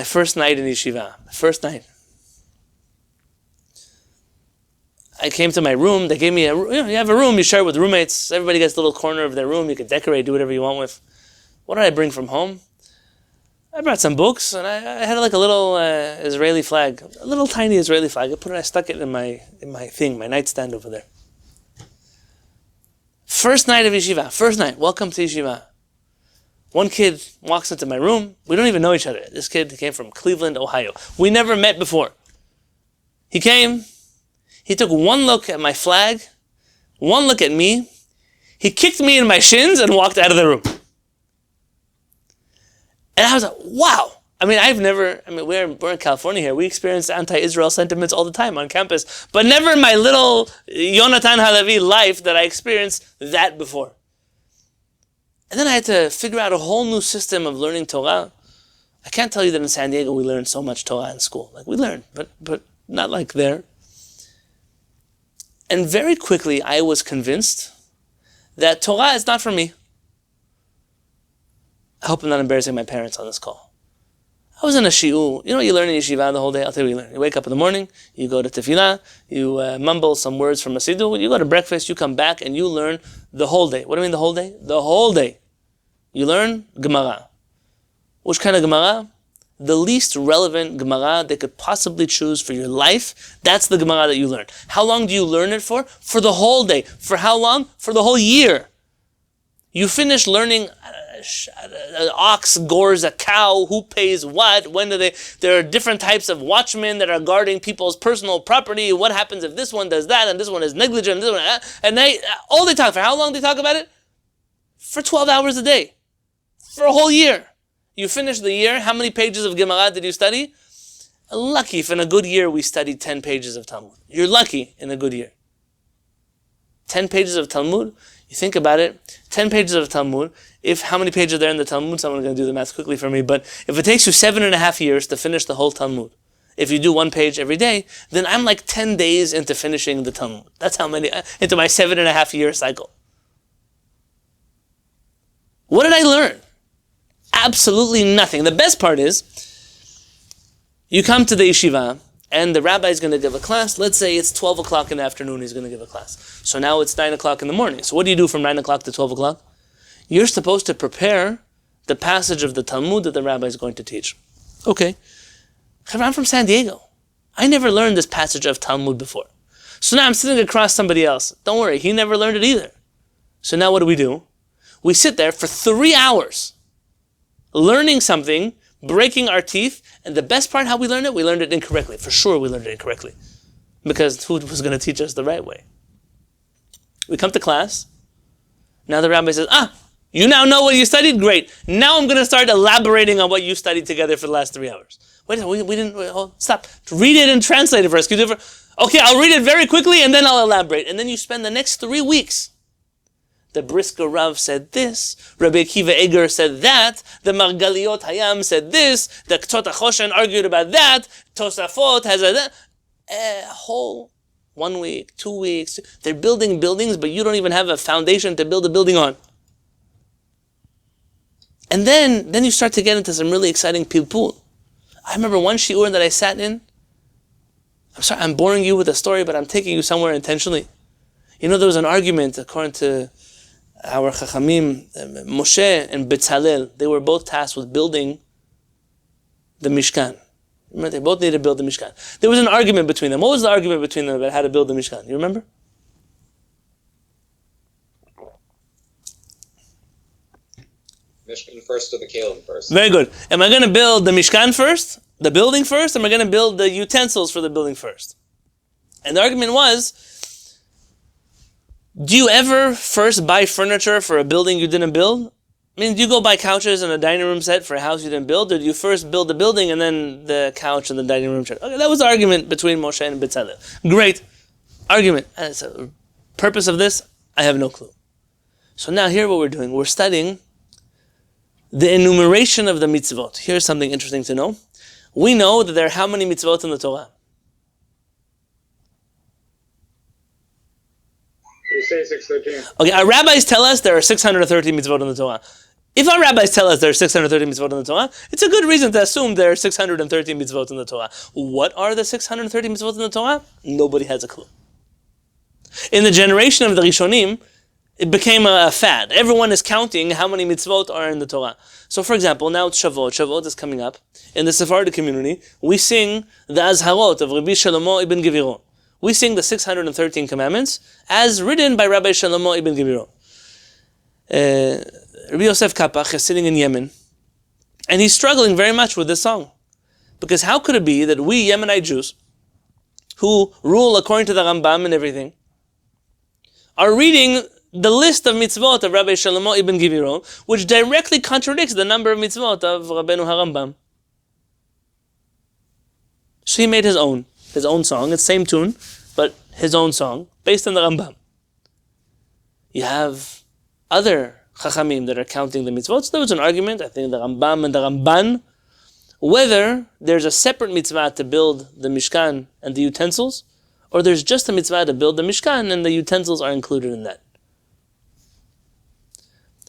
first night in yeshiva, I came to my room. They gave me you have a room, you share it with roommates. Everybody gets a little corner of their room. You can decorate, do whatever you want with. What did I bring from home? I brought some books, and I had like a little Israeli flag, a little tiny Israeli flag. I stuck it in my nightstand over there. First night of yeshiva, welcome to yeshiva. One kid walks into my room. We don't even know each other. This kid came from Cleveland, Ohio. We never met before. He came, he took one look at my flag, one look at me, he kicked me in my shins and walked out of the room. And I was like, wow. We're in California here. We experience anti-Israel sentiments all the time on campus. But never in my little Yonatan Halevi life that I experienced that before. And then I had to figure out a whole new system of learning Torah. I can't tell you that in San Diego we learned so much Torah in school. Like we learned, but not like there. And very quickly I was convinced that Torah is not for me. I hope I'm not embarrassing my parents on this call. I was in a shi'ur. You know what you learn in yeshiva the whole day? I'll tell you what you learn. You wake up in the morning, you go to tefillah, you mumble some words from a siddur, you go to breakfast, you come back, and you learn the whole day. What do I mean the whole day? The whole day. You learn Gemara. Which kind of Gemara? The least relevant Gemara they could possibly choose for your life. That's the Gemara that you learn. How long do you learn it for? For the whole day. For how long? For the whole year. You finish learning an ox gores a cow, who pays what, when do they, there are different types of watchmen that are guarding people's personal property, what happens if this one does that, and this one is negligent, and this one, and all they talk, for how long do they talk about it? For 12 hours a day. For a whole year. You finish the year, how many pages of Gemara did you study? Lucky if in a good year we studied 10 pages of Talmud. You're lucky in a good year. 10 pages of Talmud, you think about it, 10 pages of Talmud, how many pages are there in the Talmud? Someone's going to do the math quickly for me, but if it takes you 7.5 years to finish the whole Talmud, if you do one page every day, then I'm like 10 days into finishing the Talmud. That's how many, into my 7.5 year cycle. What did I learn? Absolutely nothing. The best part is, you come to the yeshiva, and the rabbi is going to give a class. Let's say it's 12 o'clock in the afternoon, he's going to give a class. So now it's 9 o'clock in the morning. So what do you do from 9 o'clock to 12 o'clock? You're supposed to prepare the passage of the Talmud that the rabbi is going to teach. Okay. I'm from San Diego. I never learned this passage of Talmud before. So now I'm sitting across somebody else. Don't worry, he never learned it either. So now what do? We sit there for 3 hours, learning something, breaking our teeth, and the best part, how we learned it incorrectly. For sure we learned it incorrectly. Because who was going to teach us the right way? We come to class. Now the rabbi says, you now know what you studied? Great. Now I'm going to start elaborating on what you studied together for the last 3 hours. Wait, we didn't, stop. Read it and translate it first. Okay, I'll read it very quickly and then I'll elaborate. And then you spend the next 3 weeks. The Brisker Rav said this, Rabbi Akiva Eger said that, the Margaliot Hayam said this, the Ktot HaChoshen argued about that, Tosafot has a whole 1 week, 2 weeks. They're building buildings, but you don't even have a foundation to build a building on. And then you start to get into some really exciting pilpul. I remember one shiur that I sat in. I'm sorry, I'm boring you with a story, but I'm taking you somewhere intentionally. You know, there was an argument, according to our Chachamim, Moshe and Betzalel, they were both tasked with building the Mishkan. Remember, they both needed to build the Mishkan. There was an argument between them. What was the argument between them about how to build the Mishkan? You remember? Mishkan first or the Kehillat first? Very good. Am I going to build the Mishkan first, the building first, or am I going to build the utensils for the building first? And the argument was, do you ever first buy furniture for a building you didn't build? I mean, do you go buy couches and a dining room set for a house you didn't build, or do you first build the building and then the couch and the dining room set? Okay, that was the argument between Moshe and Betzalel. Great argument. And so, the purpose of this, I have no clue. So now here what we're doing, we're studying the enumeration of the mitzvot. Here's something interesting to know. We know that there are how many mitzvot in the Torah? We say 613. Okay, our rabbis tell us there are 630 mitzvot in the Torah. If our rabbis tell us there are 630 mitzvot in the Torah, it's a good reason to assume there are 630 mitzvot in the Torah. What are the 630 mitzvot in the Torah? Nobody has a clue. In the generation of the Rishonim, it became a fad. Everyone is counting how many mitzvot are in the Torah. So for example, now it's Shavuot. Shavuot is coming up. In the Sephardic community, we sing the Azharot of Rabbi Shlomo ibn Geviro. We sing the 613 commandments as written by Rabbi Shlomo ibn Geviro. Rabbi Yosef Kapach is sitting in Yemen, and he's struggling very much with this song. Because how could it be that we Yemenite Jews, who rule according to the Rambam and everything, are reading the list of mitzvot of Rabbi Shlomo ibn Giviro, which directly contradicts the number of mitzvot of Rabbeinu HaRambam. So he made his own song. It's same tune, but his own song, based on the Rambam. You have other Chachamim that are counting the mitzvot. So there was an argument, I think the Rambam and the Ramban, whether there's a separate mitzvah to build the Mishkan and the utensils, or there's just a mitzvah to build the Mishkan and the utensils are included in that.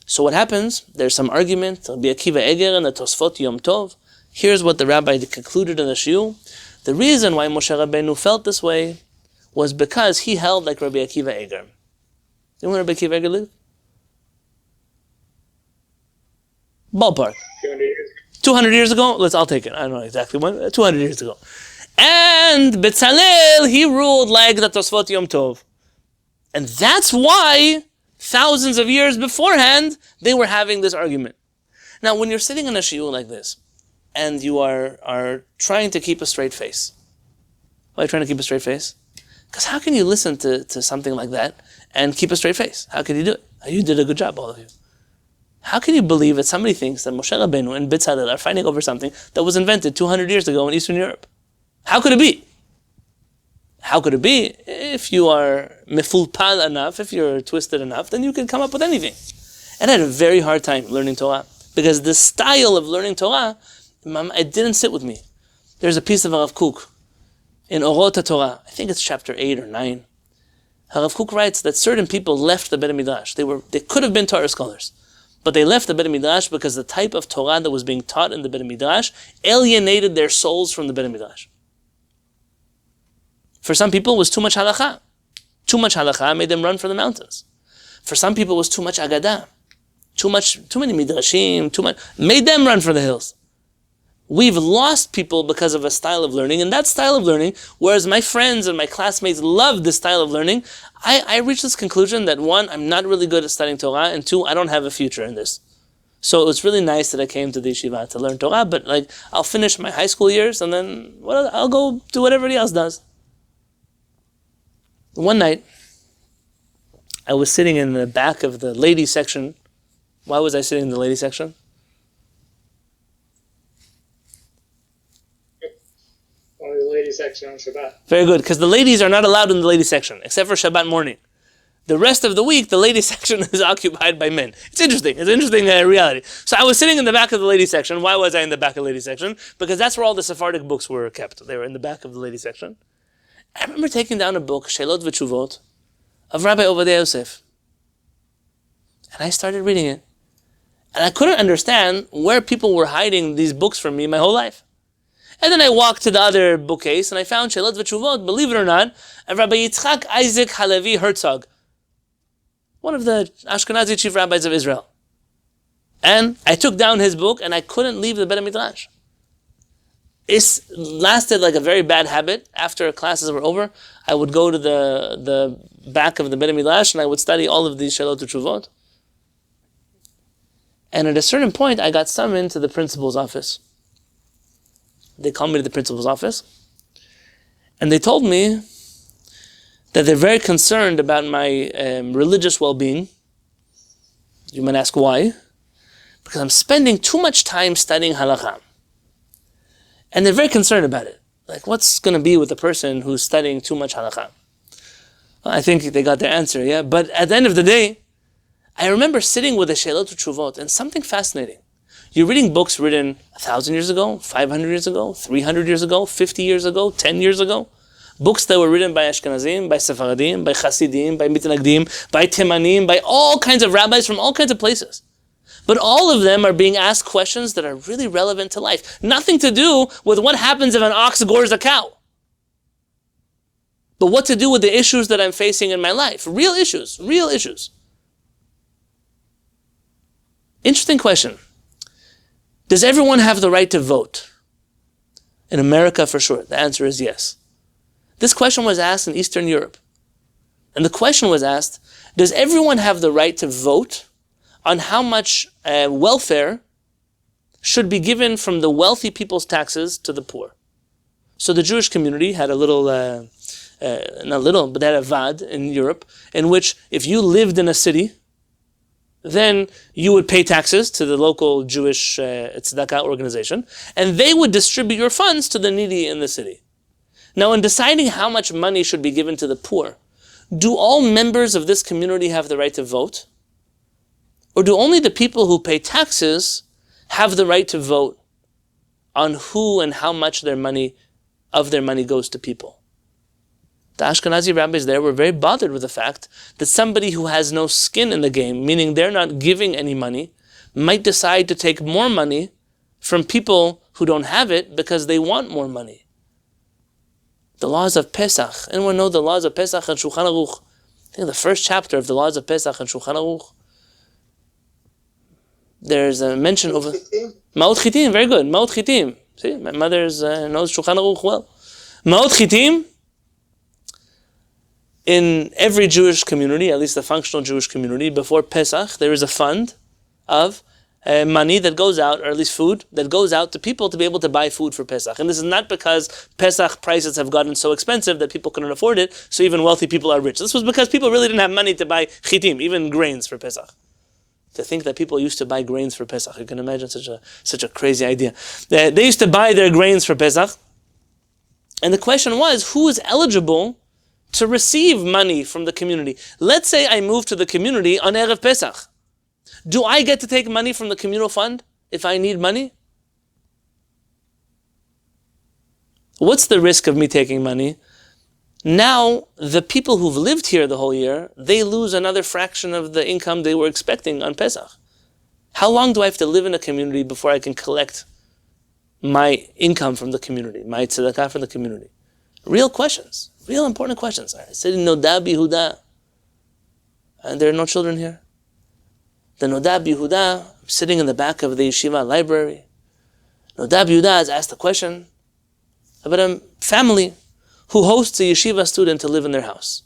So what happens? There's some argument, Rabbi Akiva Eger and the Tosfot Yom Tov. Here's what the rabbi concluded in the shiur. The reason why Moshe Rabbeinu felt this way was because he held like Rabbi Akiva Eger. You know where Rabbi Akiva Eger lived? Ballpark. 200 years ago? I'll take it. I don't know exactly when. 200 years ago. And Betzalel, he ruled like the Tosfot Yom Tov. And that's why thousands of years beforehand, they were having this argument. Now, when you're sitting in a shiur like this, and you are trying to keep a straight face. Why are you trying to keep a straight face? Because how can you listen to something like that and keep a straight face? How can you do it? You did a good job, all of you. How can you believe that somebody thinks that Moshe Rabbeinu and Betzalel are fighting over something that was invented 200 years ago in Eastern Europe? How could it be? How could it be? If you are mefulpal enough, if you're twisted enough, then you can come up with anything. And I had a very hard time learning Torah, because the style of learning Torah, it didn't sit with me. There's a piece of Rav Kook in Orot Torah, I think it's chapter 8 or 9. Rav Kook writes that certain people left the Beit Midrash. They could have been Torah scholars, but they left the Beit Midrash because the type of Torah that was being taught in the Beit Midrash alienated their souls from the Beit Midrash. For some people, it was too much halakha. Too much halakha made them run for the mountains. For some people, it was too much agadah. Too many midrashim, made them run for the hills. We've lost people because of a style of learning, and that style of learning, whereas my friends and my classmates loved this style of learning, I reached this conclusion that one, I'm not really good at studying Torah, and two, I don't have a future in this. So it was really nice that I came to the yeshiva to learn Torah, but I'll finish my high school years, and then I'll go do what everybody else does. One night, I was sitting in the back of the ladies section. Why was I sitting in the ladies section? Only the ladies section on Shabbat. Very good, because the ladies are not allowed in the ladies section, except for Shabbat morning. The rest of the week, the ladies section is occupied by men. It's interesting. It's an interesting reality. So I was sitting in the back of the ladies section. Why was I in the back of the ladies section? Because that's where all the Sephardic books were kept. They were in the back of the ladies section. I remember taking down a book, Shelot V'Tshuvot, of Rabbi Ovadia Yosef. And I started reading it. And I couldn't understand where people were hiding these books from me my whole life. And then I walked to the other bookcase and I found Shelot V'Tshuvot, believe it or not, of Rabbi Yitzchak Isaac Halevy Herzog, one of the Ashkenazi chief rabbis of Israel. And I took down his book and I couldn't leave the Beit Midrash. It lasted like a very bad habit. After classes were over, I would go to the back of the Beit Midrash and I would study all of these Shelot V'Tshuvot. And at a certain point, I got summoned to the principal's office. They called me to the principal's office. And they told me that they're very concerned about my religious well-being. You might ask why. Because I'm spending too much time studying halakha. And they're very concerned about it. Like, what's going to be with a person who's studying too much halakha? Well, I think they got their answer, yeah? But at the end of the day, I remember sitting with the Shelot V'Tshuvot and something fascinating. You're reading books written 1,000 years ago, 500 years ago, 300 years ago, 50 years ago, 10 years ago. Books that were written by Ashkenazim, by Sephardim, by Hasidim, by Mitnagdim, by Temanim, by all kinds of rabbis from all kinds of places. But all of them are being asked questions that are really relevant to life. Nothing to do with what happens if an ox gores a cow. But what to do with the issues that I'm facing in my life. Real issues, real issues. Interesting question. Does everyone have the right to vote? In America, for sure. The answer is yes. This question was asked in Eastern Europe. And the question was asked, does everyone have the right to vote on how much welfare should be given from the wealthy people's taxes to the poor? So the Jewish community had a little, not little, but they had a vad in Europe, in which if you lived in a city, then you would pay taxes to the local Jewish tzedakah organization, and they would distribute your funds to the needy in the city. Now, in deciding how much money should be given to the poor, do all members of this community have the right to vote? Or do only the people who pay taxes have the right to vote on who and how much their money goes to people? The Ashkenazi rabbis there were very bothered with the fact that somebody who has no skin in the game, meaning they're not giving any money, might decide to take more money from people who don't have it because they want more money. The laws of Pesach. Anyone know the laws of Pesach and Shulchan Aruch? I think the first chapter of the laws of Pesach and Shulchan Aruch. There's a mention of Ma'ot Chitim. Very good. Ma'ot Chitim. See, my mother knows Shulchan Aruch well. Ma'ot Chitim. In every Jewish community, at least the functional Jewish community, before Pesach, there is a fund of money that goes out, or at least food, that goes out to people to be able to buy food for Pesach. And this is not because Pesach prices have gotten so expensive that people couldn't afford it, so even wealthy people are rich. This was because people really didn't have money to buy chitim, even grains for Pesach. To think that people used to buy grains for Pesach, you can imagine such a crazy idea. They used to buy their grains for Pesach, and the question was, who is eligible to receive money from the community? Let's say I move to the community on Erev Pesach. Do I get to take money from the communal fund if I need money? What's the risk of me taking money? Now, the people who've lived here the whole year, they lose another fraction of the income they were expecting on Pesach. How long do I have to live in a community before I can collect my income from the community, my tzedakah from the community? Real questions, real important questions. I said in Noda B'Yehuda, and there are no children here. The Noda B'Yehuda, sitting in the back of the yeshiva library. Noda B'Yehuda has asked a question about a family who hosts a yeshiva student to live in their house.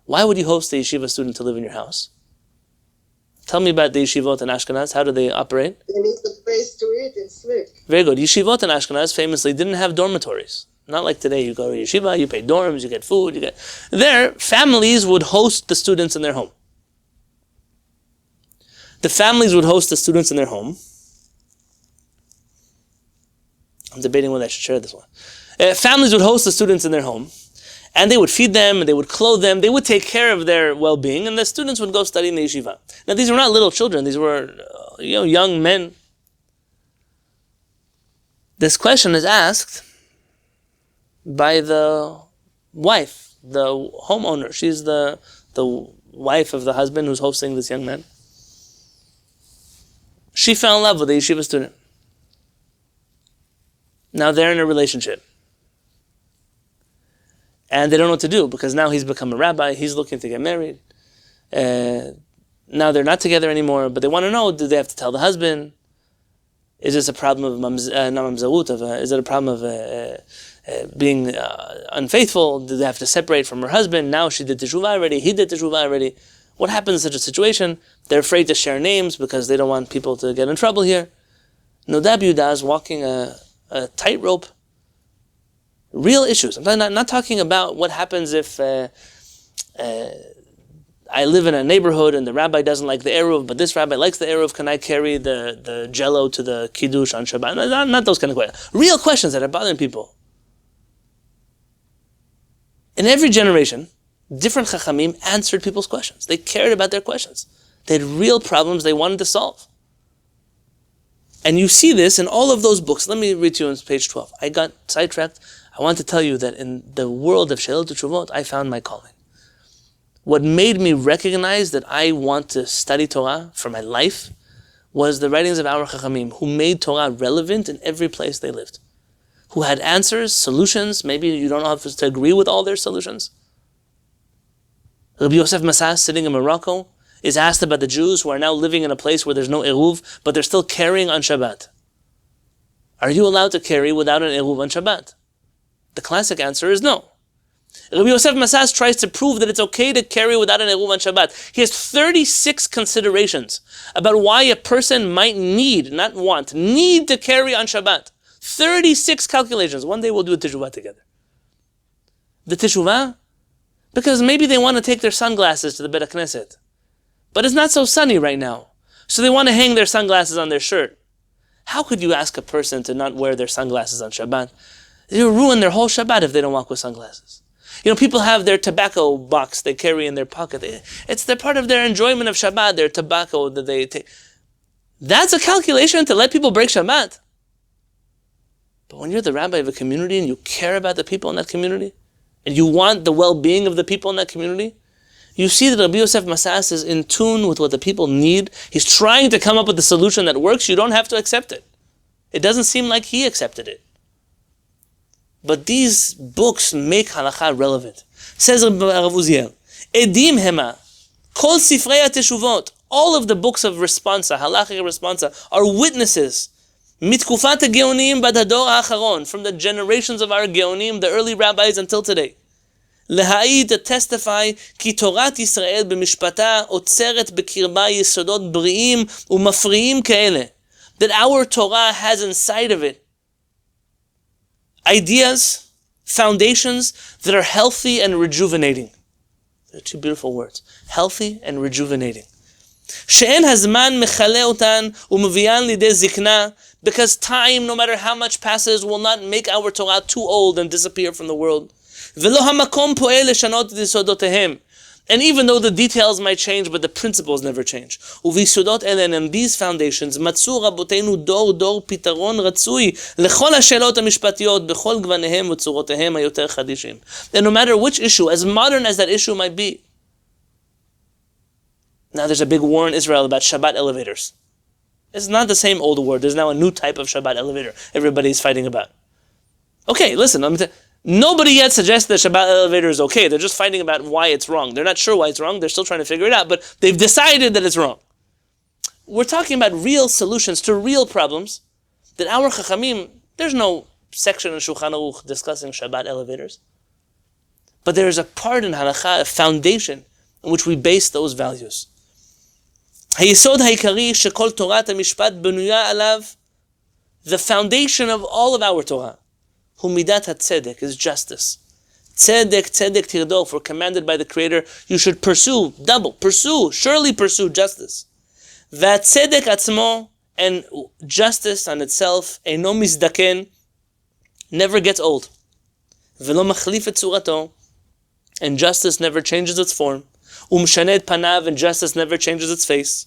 Why would you host a yeshiva student to live in your house? Tell me about the yeshivot in Ashkenaz. How do they operate? They need a place to eat and sleep. Very good. Yeshivot in Ashkenaz famously didn't have dormitories. Not like today, you go to yeshiva, you pay dorms, you get food, There, families would host the students in their home. The families would host the students in their home. I'm debating whether I should share this one. Families would host the students in their home, and they would feed them, and they would clothe them, they would take care of their well-being, and the students would go study in the yeshiva. Now, these were not little children, these were young men. This question is asked by the wife, the homeowner. She's the wife of the husband who's hosting this young man. She fell in love with a yeshiva student. Now they're in a relationship. And they don't know what to do because now he's become a rabbi, he's looking to get married. Now they're not together anymore, but they want to know, do they have to tell the husband? Is this a problem of is it a problem of being unfaithful? Do they have to separate from her husband? Now she did teshuvah already, he did teshuvah already. What happens in such a situation? They're afraid to share names because they don't want people to get in trouble here. Noda B'Yehuda is walking a tightrope. Real issues. I'm not talking about what happens if I live in a neighborhood and the rabbi doesn't like the eruv, but this rabbi likes the eruv. Can I carry the jello to the kiddush on Shabbat? Not those kind of questions. Real questions that are bothering people. In every generation, different chachamim answered people's questions. They cared about their questions. They had real problems they wanted to solve. And you see this in all of those books. Let me read to you on page 12. I got sidetracked. I want to tell you that in the world of She'elut Teshuvot, I found my calling. What made me recognize that I want to study Torah for my life was the writings of our Chachamim, who made Torah relevant in every place they lived. Who had answers, solutions. Maybe you don't have to agree with all their solutions. Rabbi Yosef Massas, sitting in Morocco, is asked about the Jews who are now living in a place where there's no eruv, but they're still carrying on Shabbat. Are you allowed to carry without an eruv on Shabbat? The classic answer is no. Rabbi Yosef Massas tries to prove that it's okay to carry without an eruv on Shabbat. He has 36 considerations about why a person might need, not want, need to carry on Shabbat. 36 calculations. One day we'll do a teshuvah together. The teshuvah, because maybe they want to take their sunglasses to the Beit HaKnesset. But it's not so sunny right now. So they want to hang their sunglasses on their shirt. How could you ask a person to not wear their sunglasses on Shabbat? They'll ruin their whole Shabbat if they don't walk with sunglasses. People have their tobacco box they carry in their pocket. They're part of their enjoyment of Shabbat, their tobacco that they take. That's a calculation to let people break Shabbat. But when you're the rabbi of a community and you care about the people in that community, and you want the well-being of the people in that community, you see that Rabbi Yosef Masas is in tune with what the people need. He's trying to come up with a solution that works. You don't have to accept it. It doesn't seem like he accepted it. But these books make halakha relevant. Says Rav Uziel, Edim hema, kol sifrei teshuvot, all of the books of responsa, halachic responsa, are witnesses. Mitkufat geonim bad hador ha'acharon, from the generations of our geonim, the early rabbis until today. Lehaid, to testify, ki Torat Yisrael b'mishpata otzeret b'kirba yesodot bri'im u'mafri'im ke'ele, that our Torah has inside of it ideas, foundations that are healthy and rejuvenating. They're two beautiful words. Healthy and rejuvenating. She'en hazman mechale otan u'mevian lidei zikna, because time, no matter how much passes, will not make our Torah too old and disappear from the world. V'lo hamakom po'el leshanot yisodotehem. And even though the details might change, but the principles never change. Uvisudot elen, and these foundations, matzu raboteinu dor pitaron ratzui lechol hashelot hamishpatiyot bechol gvanehem utzorotehem hayoter chadishim. And no matter which issue, as modern as that issue might be. Now there's a big war in Israel about Shabbat elevators. It's not the same old war. There's now a new type of Shabbat elevator everybody's fighting about. Okay, listen, nobody yet suggests that Shabbat elevator is okay. They're just fighting about why it's wrong. They're not sure why it's wrong. They're still trying to figure it out, but they've decided that it's wrong. We're talking about real solutions to real problems that our Chachamim, there's no section in Shulchan Aruch discussing Shabbat elevators. But there's a part in Halakha, a foundation in which we base those values. Hayesod haikari shekol Torat HaMishpat benuya alav, the foundation of all of our Torah, hu midat tzedek, is justice. Tzedek tirdof, we're commanded by the Creator, you should pursue, surely pursue justice. V'tzedek atzmo, and justice on itself, eino mizdaken, never gets old. V'lo machlif et tzurato, and justice never changes its form. Umshaned panav, and justice never changes its face.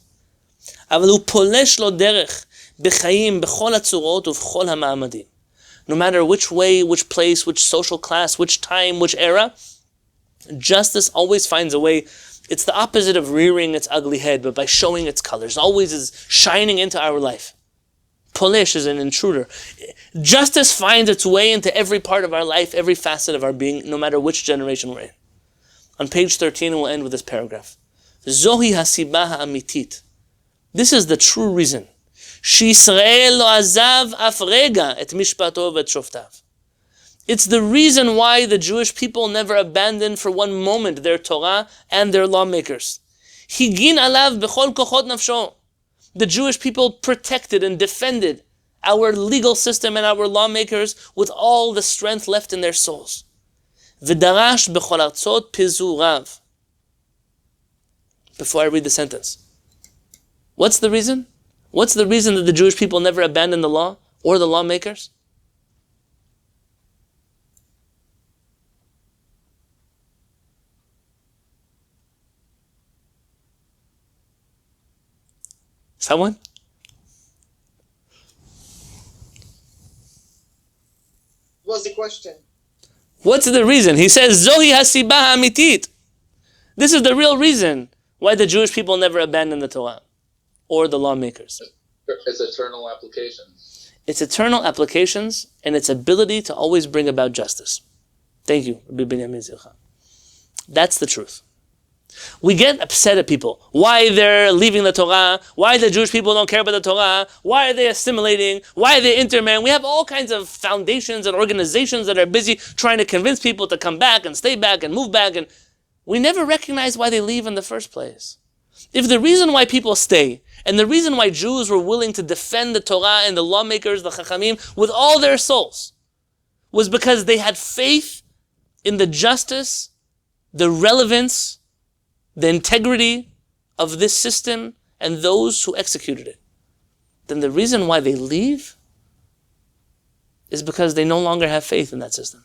Aval hu polesh lo derech b'chaim b'chol hatzurot u'v'chol ha'ma'amadim. No matter which way, which place, which social class, which time, which era, justice always finds a way. It's the opposite of rearing its ugly head, but by showing its colors, always is shining into our life. Polesh is an intruder. Justice finds its way into every part of our life, every facet of our being, no matter which generation we're in. On page 13, we'll end with this paragraph. Zohi hasiba ha'amitit. This is the true reason. Sh'Yisrael lo azav af rega et mishpato v'et shoftav. It's the reason why the Jewish people never abandoned for one moment their Torah and their lawmakers. Higin alav b'chol kochot nafsho. The Jewish people protected and defended our legal system and our lawmakers with all the strength left in their souls. V'darash b'chol artzot pizu rav. Before I read the sentence. What's the reason? What's the reason that the Jewish people never abandoned the law or the lawmakers? Someone? What's the question? What's the reason? He says, Zohi hasiba ha'amitit. This is the real reason why the Jewish people never abandoned the Torah or the lawmakers. It's eternal applications. It's eternal applications and its ability to always bring about justice. Thank you, Rabbi Binyamin Zilcha. That's the truth. We get upset at people. Why they're leaving the Torah? Why the Jewish people don't care about the Torah? Why are they assimilating? Why are they intermarrying? We have all kinds of foundations and organizations that are busy trying to convince people to come back and stay back and move back. And we never recognize why they leave in the first place. If the reason why people stay, and the reason why Jews were willing to defend the Torah and the lawmakers, the Chachamim, with all their souls, was because they had faith in the justice, the relevance, the integrity of this system and those who executed it, then the reason why they leave is because they no longer have faith in that system.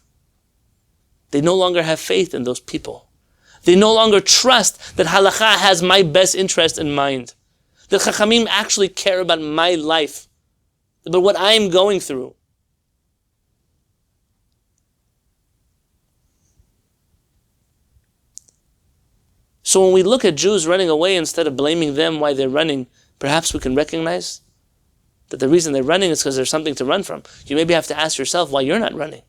They no longer have faith in those people. They no longer trust that halakha has my best interest in mind. That Chachamim actually care about my life, about what I am going through. So when we look at Jews running away, instead of blaming them why they're running, perhaps we can recognize that the reason they're running is because there's something to run from. You maybe have to ask yourself why you're not running.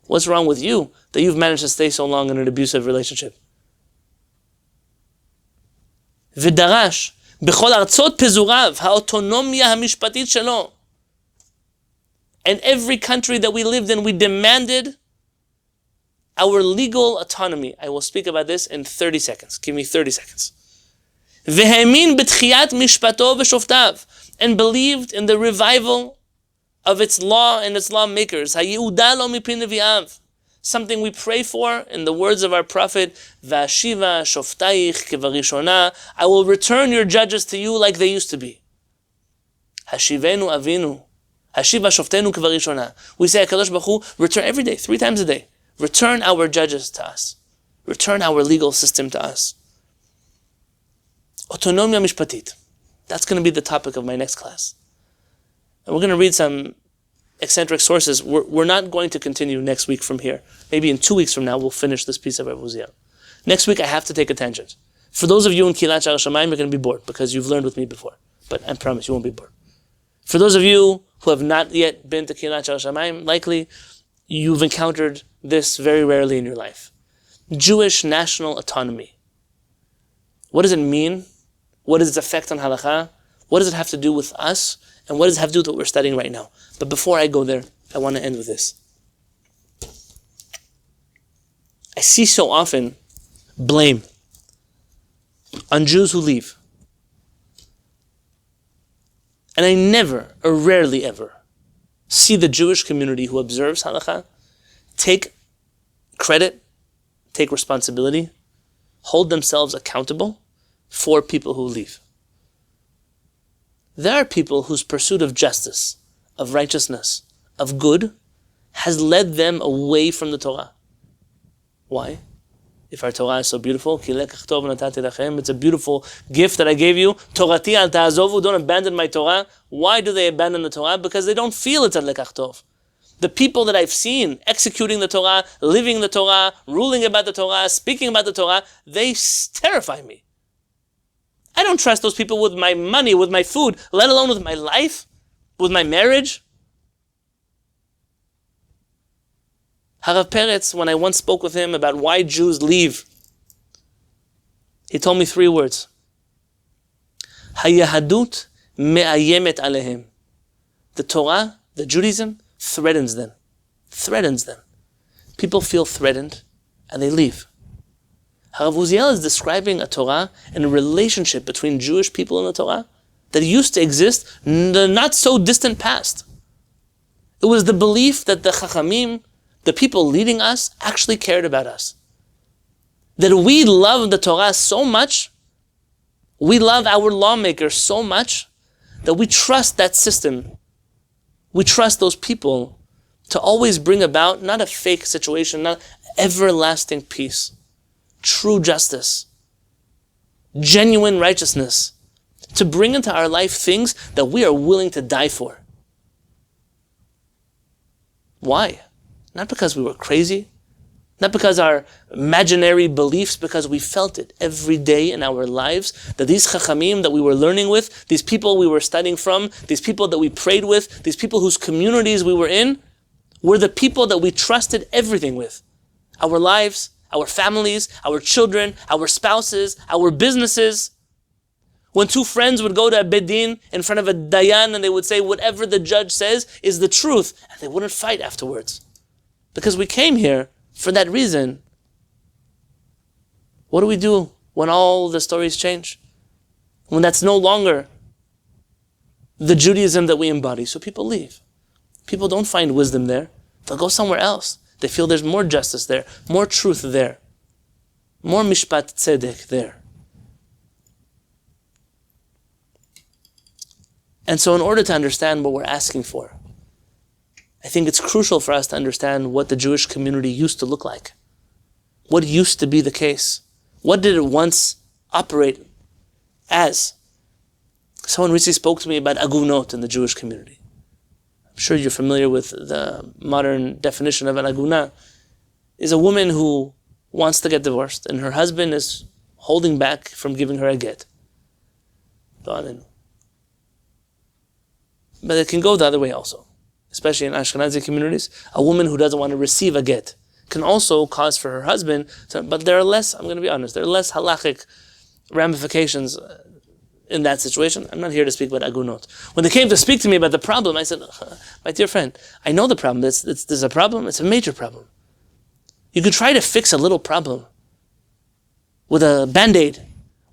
What's wrong with you that you've managed to stay so long in an abusive relationship? ודרש בכל ארצות פזוריו האוטונומיה המשפטית שלו. And every country that we lived in, we demanded our legal autonomy. I will speak about this in 30 seconds. Give me 30 seconds. והאמין בתחיית משפטו ושופטיו, and believed in the revival of its law and its lawmakers. היהודה לו מפי נביאיו. Something we pray for in the words of our prophet, V'ashiva shoftaich kevarishona, I will return your judges to you like they used to be. Hashivenu avinu, hashiva shoftenu kevarishona. We say, HaKadosh Baruch Hu, return every day, 3 times a day. Return our judges to us. Return our legal system to us. Autonomia mishpatit. That's going to be the topic of my next class. And we're going to read some eccentric sources. We're not going to continue next week from here. Maybe in 2 weeks from now, we'll finish this piece of Uziel. Next week, I have to take a tangent. For those of you in Kehillat HaShamayim, you're going to be bored because you've learned with me before. But I promise you won't be bored. For those of you who have not yet been to Kehillat HaShamayim, likely you've encountered this very rarely in your life. Jewish national autonomy. What does it mean? What is its effect on halakha? What does it have to do with us? And what does it have to do with what we're studying right now? But before I go there, I want to end with this. I see so often blame on Jews who leave. And I never, or rarely ever, see the Jewish community who observes halakha take credit, take responsibility, hold themselves accountable for people who leave. There are people whose pursuit of justice, of righteousness, of good, has led them away from the Torah. Why? If our Torah is so beautiful, it's a beautiful gift that I gave you. Torati al ta'azovu, don't abandon my Torah. Why do they abandon the Torah? Because they don't feel it's a lekach tov. The people that I've seen executing the Torah, living the Torah, ruling about the Torah, speaking about the Torah, they terrify me. I don't trust those people with my money, with my food, let alone with my life, with my marriage. Harav Peretz, when I once spoke with him about why Jews leave, he told me 3 words. Hayahadut me'ayemet alehem. The Torah, the Judaism, threatens them. Threatens them. People feel threatened and they leave. Harav Uziel is describing a Torah and a relationship between Jewish people and the Torah that used to exist in the not so distant past. It was the belief that the Chachamim, the people leading us, actually cared about us. That we love the Torah so much, we love our lawmakers so much, that we trust that system. We trust those people to always bring about not a fake situation, not everlasting peace, true justice, genuine righteousness, to bring into our life things that we are willing to die for. Why? Not because we were crazy, not because our imaginary beliefs, because we felt it every day in our lives, that these chachamim that we were learning with, these people we were studying from, these people that we prayed with, these people whose communities we were in, were the people that we trusted everything with. Our lives, our families, our children, our spouses, our businesses. When 2 friends would go to a bedin in front of a dayan and they would say whatever the judge says is the truth, and they wouldn't fight afterwards. Because we came here for that reason. What do we do when all the stories change? when that's no longer the Judaism that we embody. So people leave. People don't find wisdom there. They'll go somewhere else. They feel there's more justice there, more truth there, more Mishpat Tzedek there. And so in order to understand what we're asking for, I think it's crucial for us to understand what the Jewish community used to look like. What used to be the case? What did it once operate as? Someone recently spoke to me about agunot in the Jewish community. I'm sure you're familiar with the modern definition of an aguna. Is a woman who wants to get divorced and her husband is holding back from giving her a get. But it can go the other way also. Especially in Ashkenazi communities, a woman who doesn't want to receive a get can also cause for her husband to, but there are less, I'm going to be honest, there are less halachic ramifications in that situation. I'm not here to speak about agunot. When they came to speak to me about the problem, I said, my dear friend, I know the problem. There's a problem. It's a major problem. You could try to fix a little problem with a band-aid,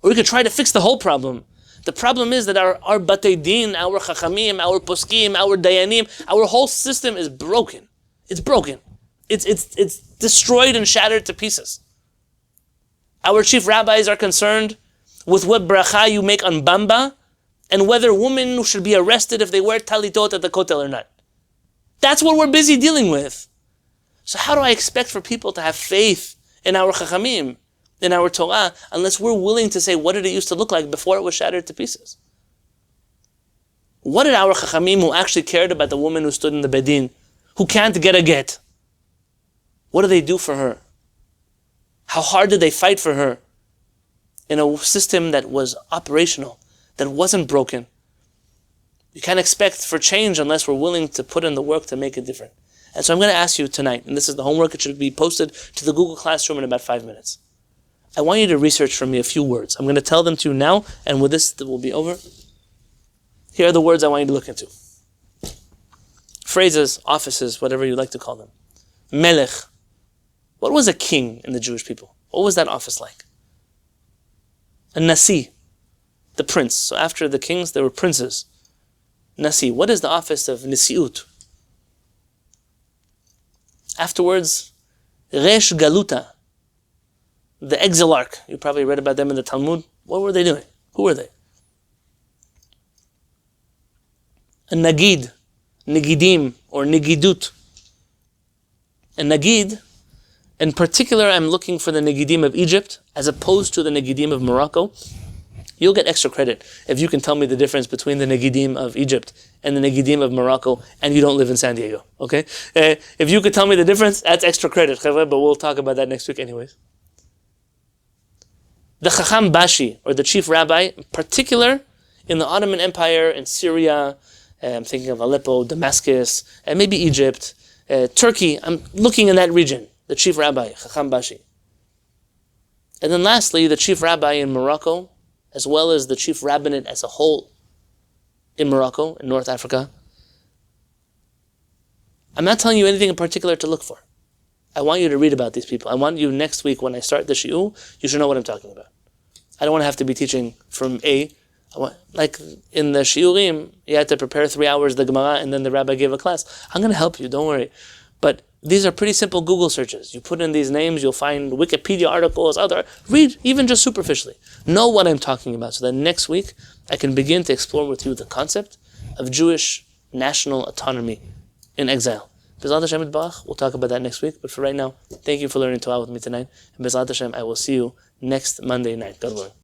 or you could try to fix the whole problem. The problem is that our Batei Din, our Chachamim, our Poskim, our Dayanim, our whole system is broken. It's broken. It's destroyed and shattered to pieces. Our chief rabbis are concerned with what bracha you make on Bamba and whether women should be arrested if they wear talitot at the kotel or not. That's what we're busy dealing with. So how do I expect for people to have faith in our Chachamim, in our Torah, unless we're willing to say, what did it used to look like before it was shattered to pieces? What did our Chachamim, who actually cared about the woman who stood in the Bedin, who can't get a get, what do they do for her? How hard did they fight for her in a system that was operational, that wasn't broken? You can't expect for change unless we're willing to put in the work to make it different. And so I'm going to ask you tonight, and this is the homework, it should be posted to the Google Classroom in about 5 minutes. I want you to research for me a few words. I'm going to tell them to you now, and with this, it will be over. Here are the words I want you to look into. Phrases, offices, whatever you like to call them. Melech. What was a king in the Jewish people? What was that office like? A Nasi, the prince. So after the kings, there were princes. Nasi. What is the office of Nisiut? Afterwards, Resh Galuta, the exilarch. You probably read about them in the Talmud. What were they doing? Who were they? A Nagid, Nigidim, or Nigidut. A Nagid, in particular, I'm looking for the Nigidim of Egypt, as opposed to the Nigidim of Morocco. You'll get extra credit if you can tell me the difference between the Nigidim of Egypt and the Nigidim of Morocco, and you don't live in San Diego, okay? If you could tell me the difference, that's extra credit, but we'll talk about that next week anyways. The Chacham Bashi, or the chief rabbi, in particular in the Ottoman Empire, in Syria, I'm thinking of Aleppo, Damascus, and maybe Egypt, Turkey, I'm looking in that region, the chief rabbi, Chacham Bashi. And then lastly, the chief rabbi in Morocco, as well as the chief rabbinate as a whole in Morocco, in North Africa. I'm not telling you anything in particular to look for. I want you to read about these people. I want you next week when I start the shiur, you should know what I'm talking about. I don't want to have to be teaching from like in the shiurim, you had to prepare 3 hours the Gemara and then the rabbi gave a class. I'm going to help you, don't worry. But these are pretty simple Google searches. You put in these names, you'll find Wikipedia articles, read, even just superficially. Know what I'm talking about so that next week I can begin to explore with you the concept of Jewish national autonomy in exile. B'ezrat Hashem Yitbarach, we'll talk about that next week. But for right now, thank you for learning Torah with me tonight. And B'ezrat Hashem, I will see you next Monday night. God willing.